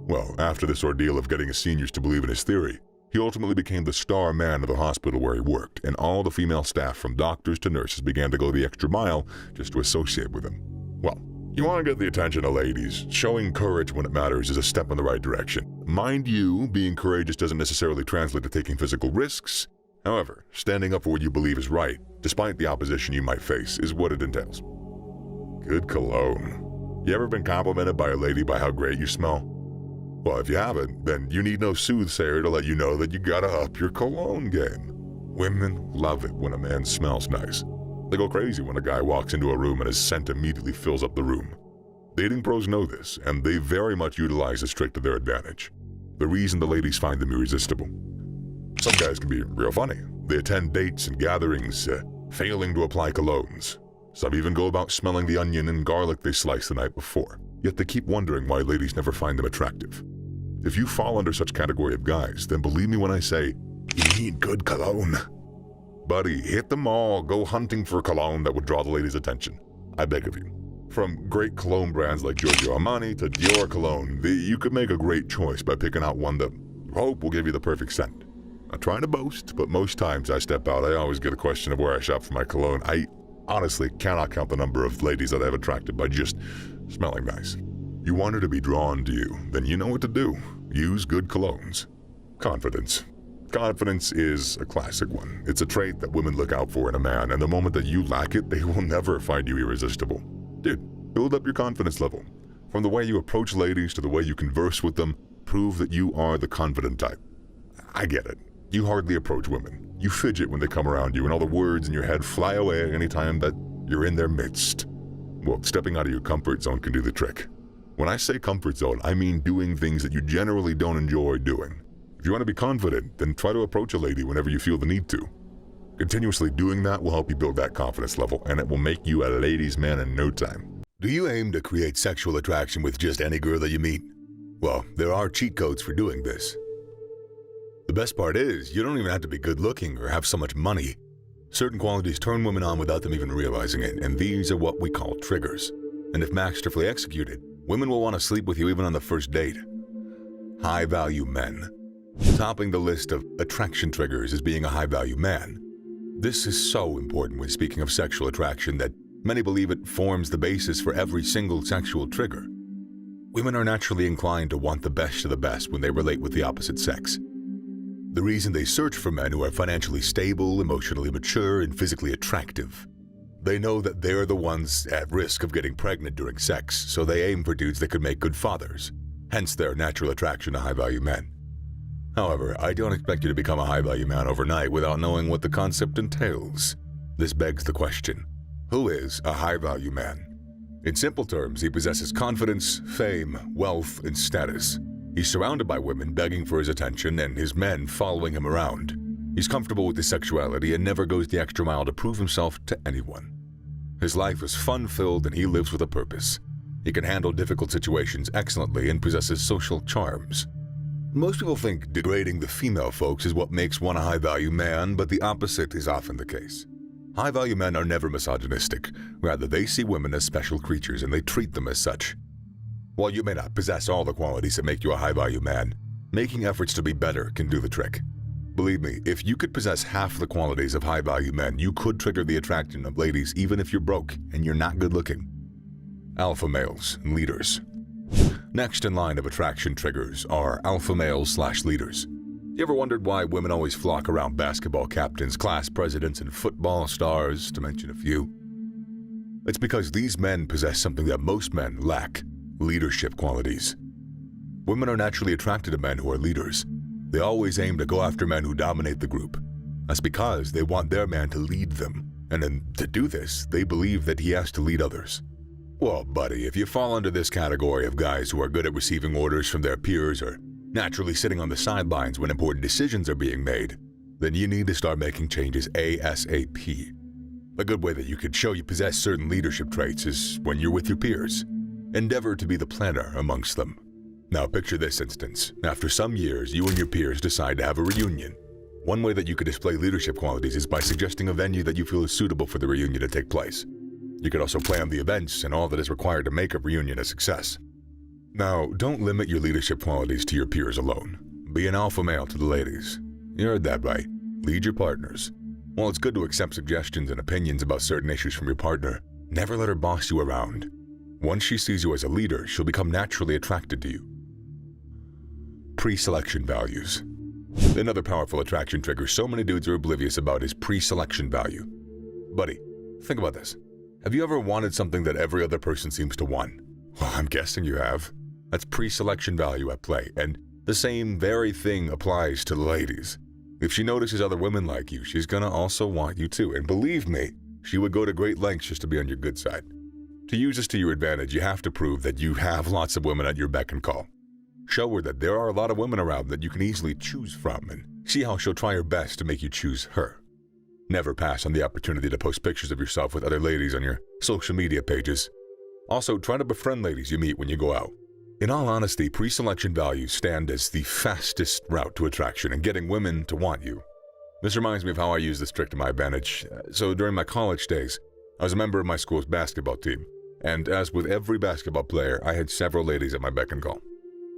Well, after this ordeal of getting his seniors to believe in his theory, he ultimately became the star man of the hospital where he worked, and all the female staff from doctors to nurses began to go the extra mile just to associate with him. Well, you want to get the attention of ladies. Showing courage when it matters is a step in the right direction. Mind you, being courageous doesn't necessarily translate to taking physical risks. However, standing up for what you believe is right, despite the opposition you might face, is what it entails. Good cologne. You ever been complimented by a lady by how great you smell? Well, if you haven't, then you need no soothsayer to let you know that you gotta up your cologne game. Women love it when a man smells nice. They go crazy when a guy walks into a room and his scent immediately fills up the room. Dating pros know this, and they very much utilize this trick to their advantage. The reason the ladies find them irresistible. Some guys can be real funny. They attend dates and gatherings, failing to apply colognes. Some even go about smelling the onion and garlic they sliced the night before. Yet they keep wondering why ladies never find them attractive. If you fall under such category of guys, then believe me when I say, you need good cologne. Buddy, hit the mall, go hunting for cologne that would draw the ladies' attention. I beg of you. From great cologne brands like Giorgio Armani to Dior Cologne, you could make a great choice by picking out one that you hope will give you the perfect scent. Not trying to boast, but most times I step out, I always get a question of where I shop for my cologne. I honestly cannot count the number of ladies that I've attracted by just smelling nice. You want her to be drawn to you, then you know what to do. Use good colognes. Confidence. Confidence is a classic one. It's a trait that women look out for in a man, and the moment that you lack it, they will never find you irresistible. Dude, build up your confidence level. From the way you approach ladies to the way you converse with them, prove that you are the confident type. I get it. You hardly approach women. You fidget when they come around you, and all the words in your head fly away anytime that you're in their midst. Well, stepping out of your comfort zone can do the trick. When I say comfort zone, I mean doing things that you generally don't enjoy doing. If you want to be confident, then try to approach a lady whenever you feel the need to. Continuously doing that will help you build that confidence level, and it will make you a ladies' man in no time. Do you aim to create sexual attraction with just any girl that you meet? Well, there are cheat codes for doing this. The best part is, you don't even have to be good looking or have so much money. Certain qualities turn women on without them even realizing it, and these are what we call triggers. And if masterfully executed, women will want to sleep with you even on the first date. High-value men. Topping the list of attraction triggers is being a high-value man. This is so important when speaking of sexual attraction that many believe it forms the basis for every single sexual trigger. Women are naturally inclined to want the best of the best when they relate with the opposite sex. The reason they search for men who are financially stable, emotionally mature, and physically attractive. They know that they're the ones at risk of getting pregnant during sex, so they aim for dudes that could make good fathers, hence their natural attraction to high-value men. However, I don't expect you to become a high-value man overnight without knowing what the concept entails. This begs the question, who is a high-value man? In simple terms, he possesses confidence, fame, wealth, and status. He's surrounded by women begging for his attention and his men following him around. He's comfortable with his sexuality and never goes the extra mile to prove himself to anyone. His life is fun-filled and he lives with a purpose. He can handle difficult situations excellently and possesses social charms. Most people think degrading the female folks is what makes one a high-value man, but the opposite is often the case. High-value men are never misogynistic. Rather, they see women as special creatures and they treat them as such. While you may not possess all the qualities that make you a high-value man, making efforts to be better can do the trick. Believe me, if you could possess half the qualities of high-value men, you could trigger the attraction of ladies even if you're broke and you're not good-looking. Alpha males and leaders. Next in line of attraction triggers are alpha males/leaders. You ever wondered why women always flock around basketball captains, class presidents, and football stars, to mention a few? It's because these men possess something that most men lack: leadership qualities. Women are naturally attracted to men who are leaders. They always aim to go after men who dominate the group. That's because they want their man to lead them, and to do this, they believe that he has to lead others. Well, buddy, if you fall under this category of guys who are good at receiving orders from their peers or naturally sitting on the sidelines when important decisions are being made, then you need to start making changes ASAP. A good way that you could show you possess certain leadership traits is when you're with your peers. Endeavor to be the planner amongst them. Now picture this instance. After some years, you and your peers decide to have a reunion. One way that you could display leadership qualities is by suggesting a venue that you feel is suitable for the reunion to take place. You could also plan the events and all that is required to make a reunion a success. Now, don't limit your leadership qualities to your peers alone. Be an alpha male to the ladies. You heard that right. Lead your partners. While it's good to accept suggestions and opinions about certain issues from your partner, never let her boss you around. Once she sees you as a leader, she'll become naturally attracted to you. Pre-selection values. Another powerful attraction trigger so many dudes are oblivious about is pre-selection value. Buddy, think about this. Have you ever wanted something that every other person seems to want? Well, I'm guessing you have. That's pre-selection value at play, and the same very thing applies to the ladies. If she notices other women like you, she's gonna also want you too, and believe me, she would go to great lengths just to be on your good side. To use this to your advantage, you have to prove that you have lots of women at your beck and call. Show her that there are a lot of women around that you can easily choose from, and see how she'll try her best to make you choose her. Never pass on the opportunity to post pictures of yourself with other ladies on your social media pages. Also, try to befriend ladies you meet when you go out. In all honesty, pre-selection values stand as the fastest route to attraction and getting women to want you. This reminds me of how I use this trick to my advantage. So during my college days, I was a member of my school's basketball team, and as with every basketball player, I had several ladies at my beck and call.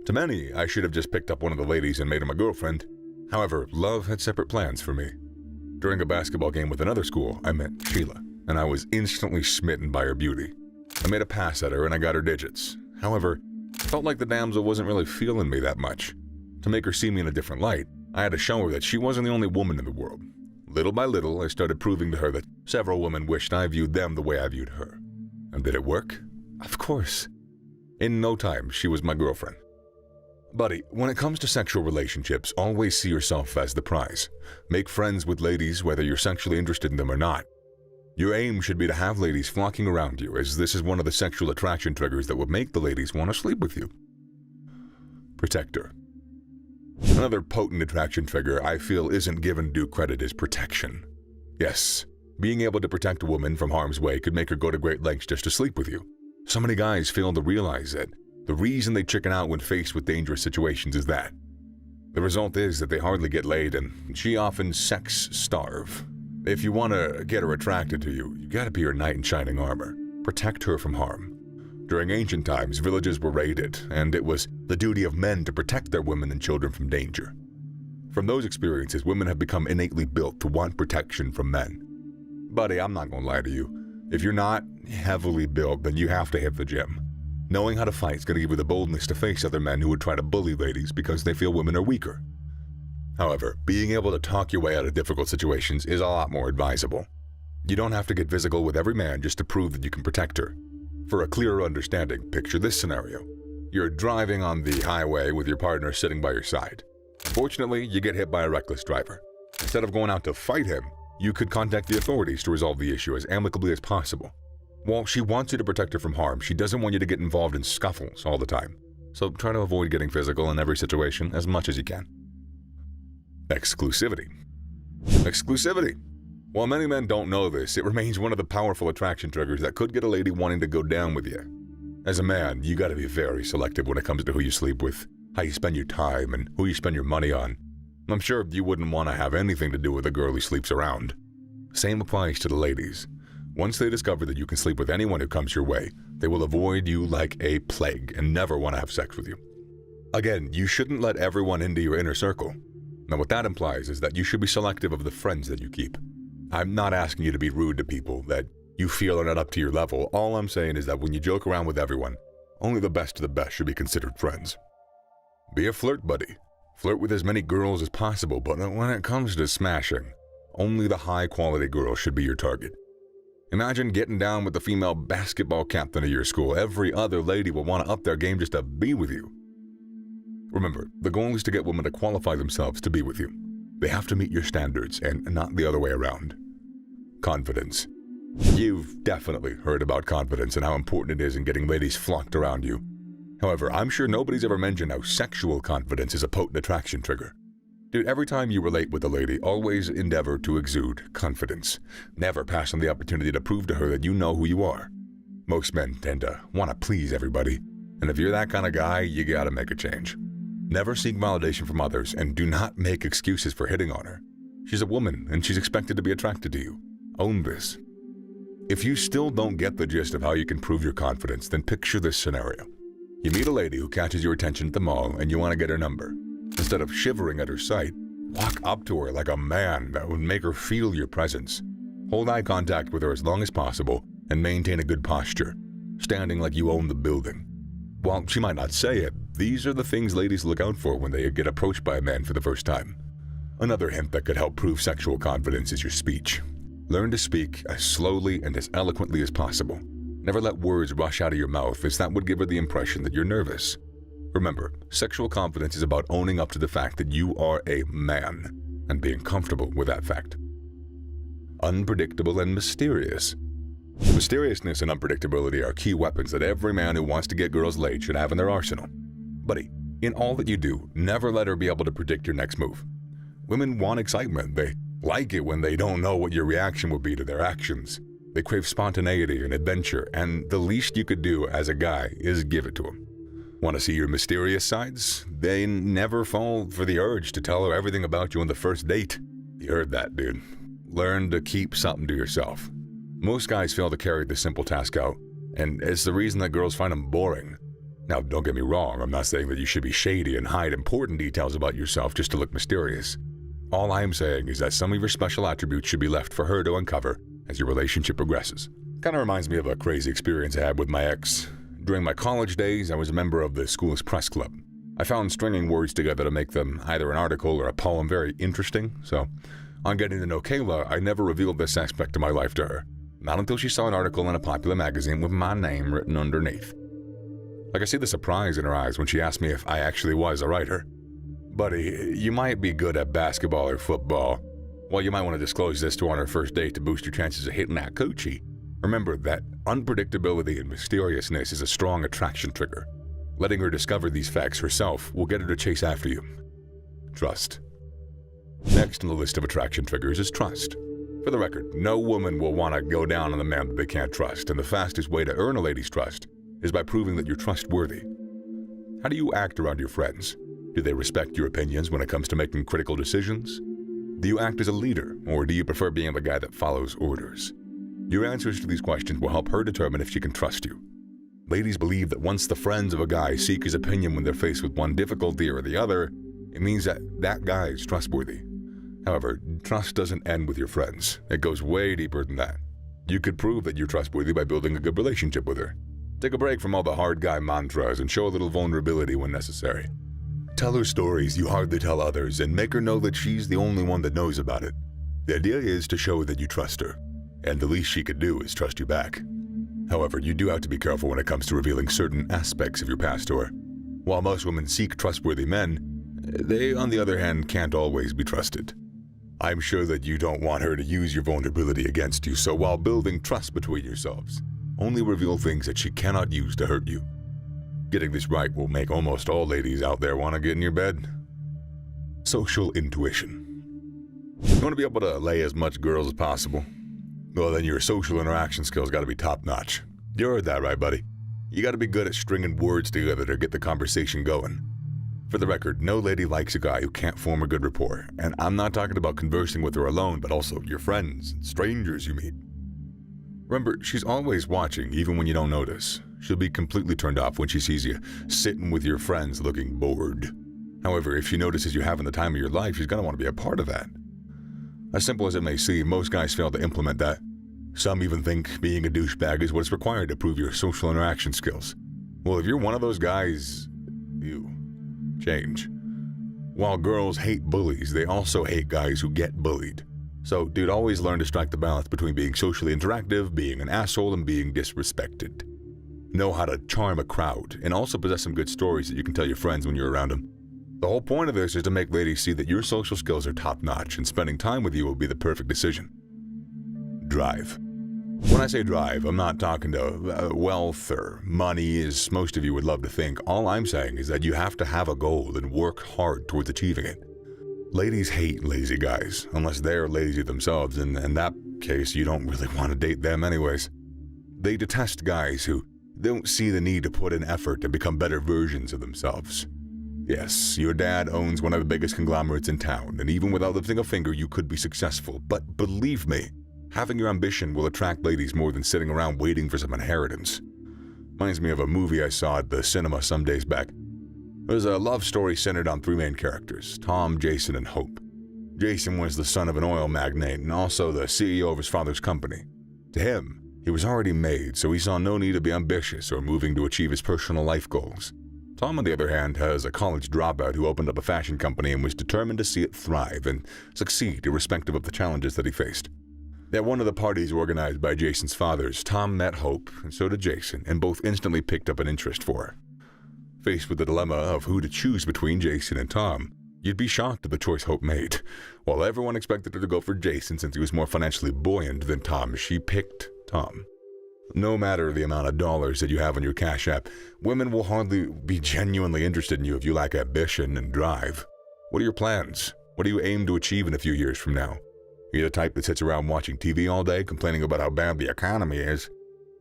To many, I should have just picked up one of the ladies and made her my girlfriend. However, love had separate plans for me. During a basketball game with another school, I met Sheila, and I was instantly smitten by her beauty. I made a pass at her and I got her digits. However, I felt like the damsel wasn't really feeling me that much. To make her see me in a different light, I had to show her that she wasn't the only woman in the world. Little by little, I started proving to her that several women wished I viewed them the way I viewed her. And did it work? Of course. In no time, she was my girlfriend. Buddy, when it comes to sexual relationships, always see yourself as the prize. Make friends with ladies whether you're sexually interested in them or not. Your aim should be to have ladies flocking around you, as this is one of the sexual attraction triggers that would make the ladies want to sleep with you. Protector. Another potent attraction trigger I feel isn't given due credit is protection. Yes, being able to protect a woman from harm's way could make her go to great lengths just to sleep with you. So many guys fail to realize that the reason they chicken out when faced with dangerous situations is that The result is that they hardly get laid and she often sex-starve. If you want to get her attracted to you, you gotta be her knight in shining armor. Protect her from harm. During ancient times, villages were raided, and it was the duty of men to protect their women and children from danger. From those experiences, women have become innately built to want protection from men. Buddy, I'm not gonna lie to you. If you're not heavily built, then you have to hit the gym. Knowing how to fight is gonna give you the boldness to face other men who would try to bully ladies because they feel women are weaker. However, being able to talk your way out of difficult situations is a lot more advisable. You don't have to get physical with every man just to prove that you can protect her. For a clearer understanding, picture this scenario. You're driving on the highway with your partner sitting by your side. Fortunately, you get hit by a reckless driver. Instead of going out to fight him, you could contact the authorities to resolve the issue as amicably as possible. While she wants you to protect her from harm, she doesn't want you to get involved in scuffles all the time. So try to avoid getting physical in every situation as much as you can. Exclusivity. Exclusivity. While many men don't know this, it remains one of the powerful attraction triggers that could get a lady wanting to go down with you. As a man, you gotta be very selective when it comes to who you sleep with, how you spend your time, and who you spend your money on. I'm sure you wouldn't want to have anything to do with a girl who sleeps around. Same applies to the ladies. Once they discover that you can sleep with anyone who comes your way, they will avoid you like a plague and never want to have sex with you. Again, you shouldn't let everyone into your inner circle. Now what that implies is that you should be selective of the friends that you keep. I'm not asking you to be rude to people that you feel are not up to your level. All I'm saying is that when you joke around with everyone, only the best of the best should be considered friends. Be a flirt buddy. Flirt with as many girls as possible, but when it comes to smashing, only the high-quality girls should be your target. Imagine getting down with the female basketball captain of your school. Every other lady will want to up their game just to be with you. Remember, the goal is to get women to qualify themselves to be with you. They have to meet your standards and not the other way around. Confidence. You've definitely heard about confidence and how important it is in getting ladies flocked around you. However, I'm sure nobody's ever mentioned how sexual confidence is a potent attraction trigger. Dude, every time you relate with a lady, always endeavor to exude confidence. Never pass on the opportunity to prove to her that you know who you are. Most men tend to want to please everybody, and if you're that kind of guy, you gotta make a change. Never seek validation from others, and do not make excuses for hitting on her. She's a woman, and she's expected to be attracted to you. Own this. If you still don't get the gist of how you can prove your confidence, then picture this scenario. You meet a lady who catches your attention at the mall, and you want to get her number. Instead of shivering at her sight, walk up to her like a man that would make her feel your presence. Hold eye contact with her as long as possible, and maintain a good posture, standing like you own the building. While she might not say it, these are the things ladies look out for when they get approached by a man for the first time. Another hint that could help prove sexual confidence is your speech. Learn to speak as slowly and as eloquently as possible. Never let words rush out of your mouth, as that would give her the impression that you're nervous. Remember, sexual confidence is about owning up to the fact that you are a man, and being comfortable with that fact. Unpredictable and mysterious. Mysteriousness and unpredictability are key weapons that every man who wants to get girls laid should have in their arsenal. Buddy, in all that you do, never let her be able to predict your next move. Women want excitement. They like it when they don't know what your reaction will be to their actions. They crave spontaneity and adventure, and the least you could do as a guy is give it to them. Want to see your mysterious sides? They never fall for the urge to tell her everything about you on the first date. You heard that, dude. Learn to keep something to yourself. Most guys fail to carry this simple task out, and it's the reason that girls find them boring. Now, don't get me wrong, I'm not saying that you should be shady and hide important details about yourself just to look mysterious. All I'm saying is that some of your special attributes should be left for her to uncover as your relationship progresses. Kind of reminds me of a crazy experience I had with my ex. During my college days, I was a member of the school's press club. I found stringing words together to make them either an article or a poem very interesting, so on getting to know Kayla, I never revealed this aspect of my life to her. Not until she saw an article in a popular magazine with my name written underneath. I could see the surprise in her eyes when she asked me if I actually was a writer. Buddy, you might be good at basketball or football. Well, you might want to disclose this to her on her first date to boost your chances of hitting that coochie. Remember that unpredictability and mysteriousness is a strong attraction trigger. Letting her discover these facts herself will get her to chase after you. Trust. Next on the list of attraction triggers is trust. For the record, no woman will want to go down on a man that they can't trust, and the fastest way to earn a lady's trust is by proving that you're trustworthy. How do you act around your friends? Do Do they respect your opinions when it comes to making critical decisions? Do you act as a leader, or do you prefer being the guy that follows orders? Your answers to these questions will help her determine if she can trust you. Ladies believe that once the friends of a guy seek his opinion when they're faced with one difficulty or the other, it means that that guy is trustworthy. However, trust doesn't end with your friends. It goes way deeper than that. You could prove that you're trustworthy by building a good relationship with her. Take a break from all the hard guy mantras and show a little vulnerability when necessary. Tell her stories you hardly tell others and make her know that she's the only one that knows about it. The idea is to show that you trust her, and the least she could do is trust you back. However, you do have to be careful when it comes to revealing certain aspects of your past to her. While most women seek trustworthy men, they, on the other hand, can't always be trusted. I'm sure that you don't want her to use your vulnerability against you, so while building trust between yourselves, only reveal things that she cannot use to hurt you. Getting this right will make almost all ladies out there want to get in your bed. Social intuition. You want to be able to lay as much girls as possible? Well, then your social interaction skills got to be top-notch. You heard that right, buddy. You got to be good at stringing words together to get the conversation going. For the record, no lady likes a guy who can't form a good rapport, and I'm not talking about conversing with her alone, but also your friends and strangers you meet. Remember, she's always watching, even when you don't notice. She'll be completely turned off when she sees you sitting with your friends looking bored. However, if she notices you having the time of your life, she's going to want to be a part of that. As simple as it may seem, most guys fail to implement that. Some even think being a douchebag is what's required to prove your social interaction skills. Well, if you're one of those guys, you change. While girls hate bullies, they also hate guys who get bullied. So, dude, always learn to strike the balance between being socially interactive, being an asshole, and being disrespected. Know how to charm a crowd, and also possess some good stories that you can tell your friends when you're around them. The whole point of this is to make ladies see that your social skills are top-notch, and spending time with you will be the perfect decision. Drive. When I say drive, I'm not talking to wealth or money, as most of you would love to think. All I'm saying is that you have to have a goal and work hard towards achieving it. Ladies hate lazy guys, unless they're lazy themselves, and in that case, you don't really want to date them anyways. They detest guys who don't see the need to put in effort to become better versions of themselves. Yes, your dad owns one of the biggest conglomerates in town, and even without lifting a finger, you could be successful. But believe me, having your ambition will attract ladies more than sitting around waiting for some inheritance. Reminds me of a movie I saw at the cinema some days back. It was a love story centered on three main characters, Tom, Jason, and Hope. Jason was the son of an oil magnate and also the CEO of his father's company. To him, he was already made, so he saw no need to be ambitious or moving to achieve his personal life goals. Tom, on the other hand, has a college dropout who opened up a fashion company and was determined to see it thrive and succeed irrespective of the challenges that he faced. At one of the parties organized by Jason's fathers, Tom met Hope, and so did Jason, and both instantly picked up an interest for her. Faced with the dilemma of who to choose between Jason and Tom, you'd be shocked at the choice Hope made. While everyone expected her to go for Jason since he was more financially buoyant than Tom, she picked Tom. No matter the amount of dollars that you have on your Cash App, women will hardly be genuinely interested in you if you lack ambition and drive. What are your plans? What do you aim to achieve in a few years from now? Are you the type that sits around watching TV all day, complaining about how bad the economy is?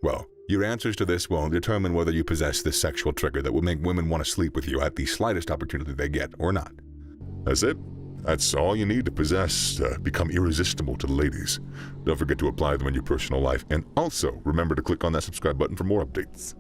Well, your answers to this will determine whether you possess this sexual trigger that will make women want to sleep with you at the slightest opportunity they get, or not. That's it. That's all you need to possess to become irresistible to the ladies. Don't forget to apply them in your personal life, and also remember to click on that subscribe button for more updates.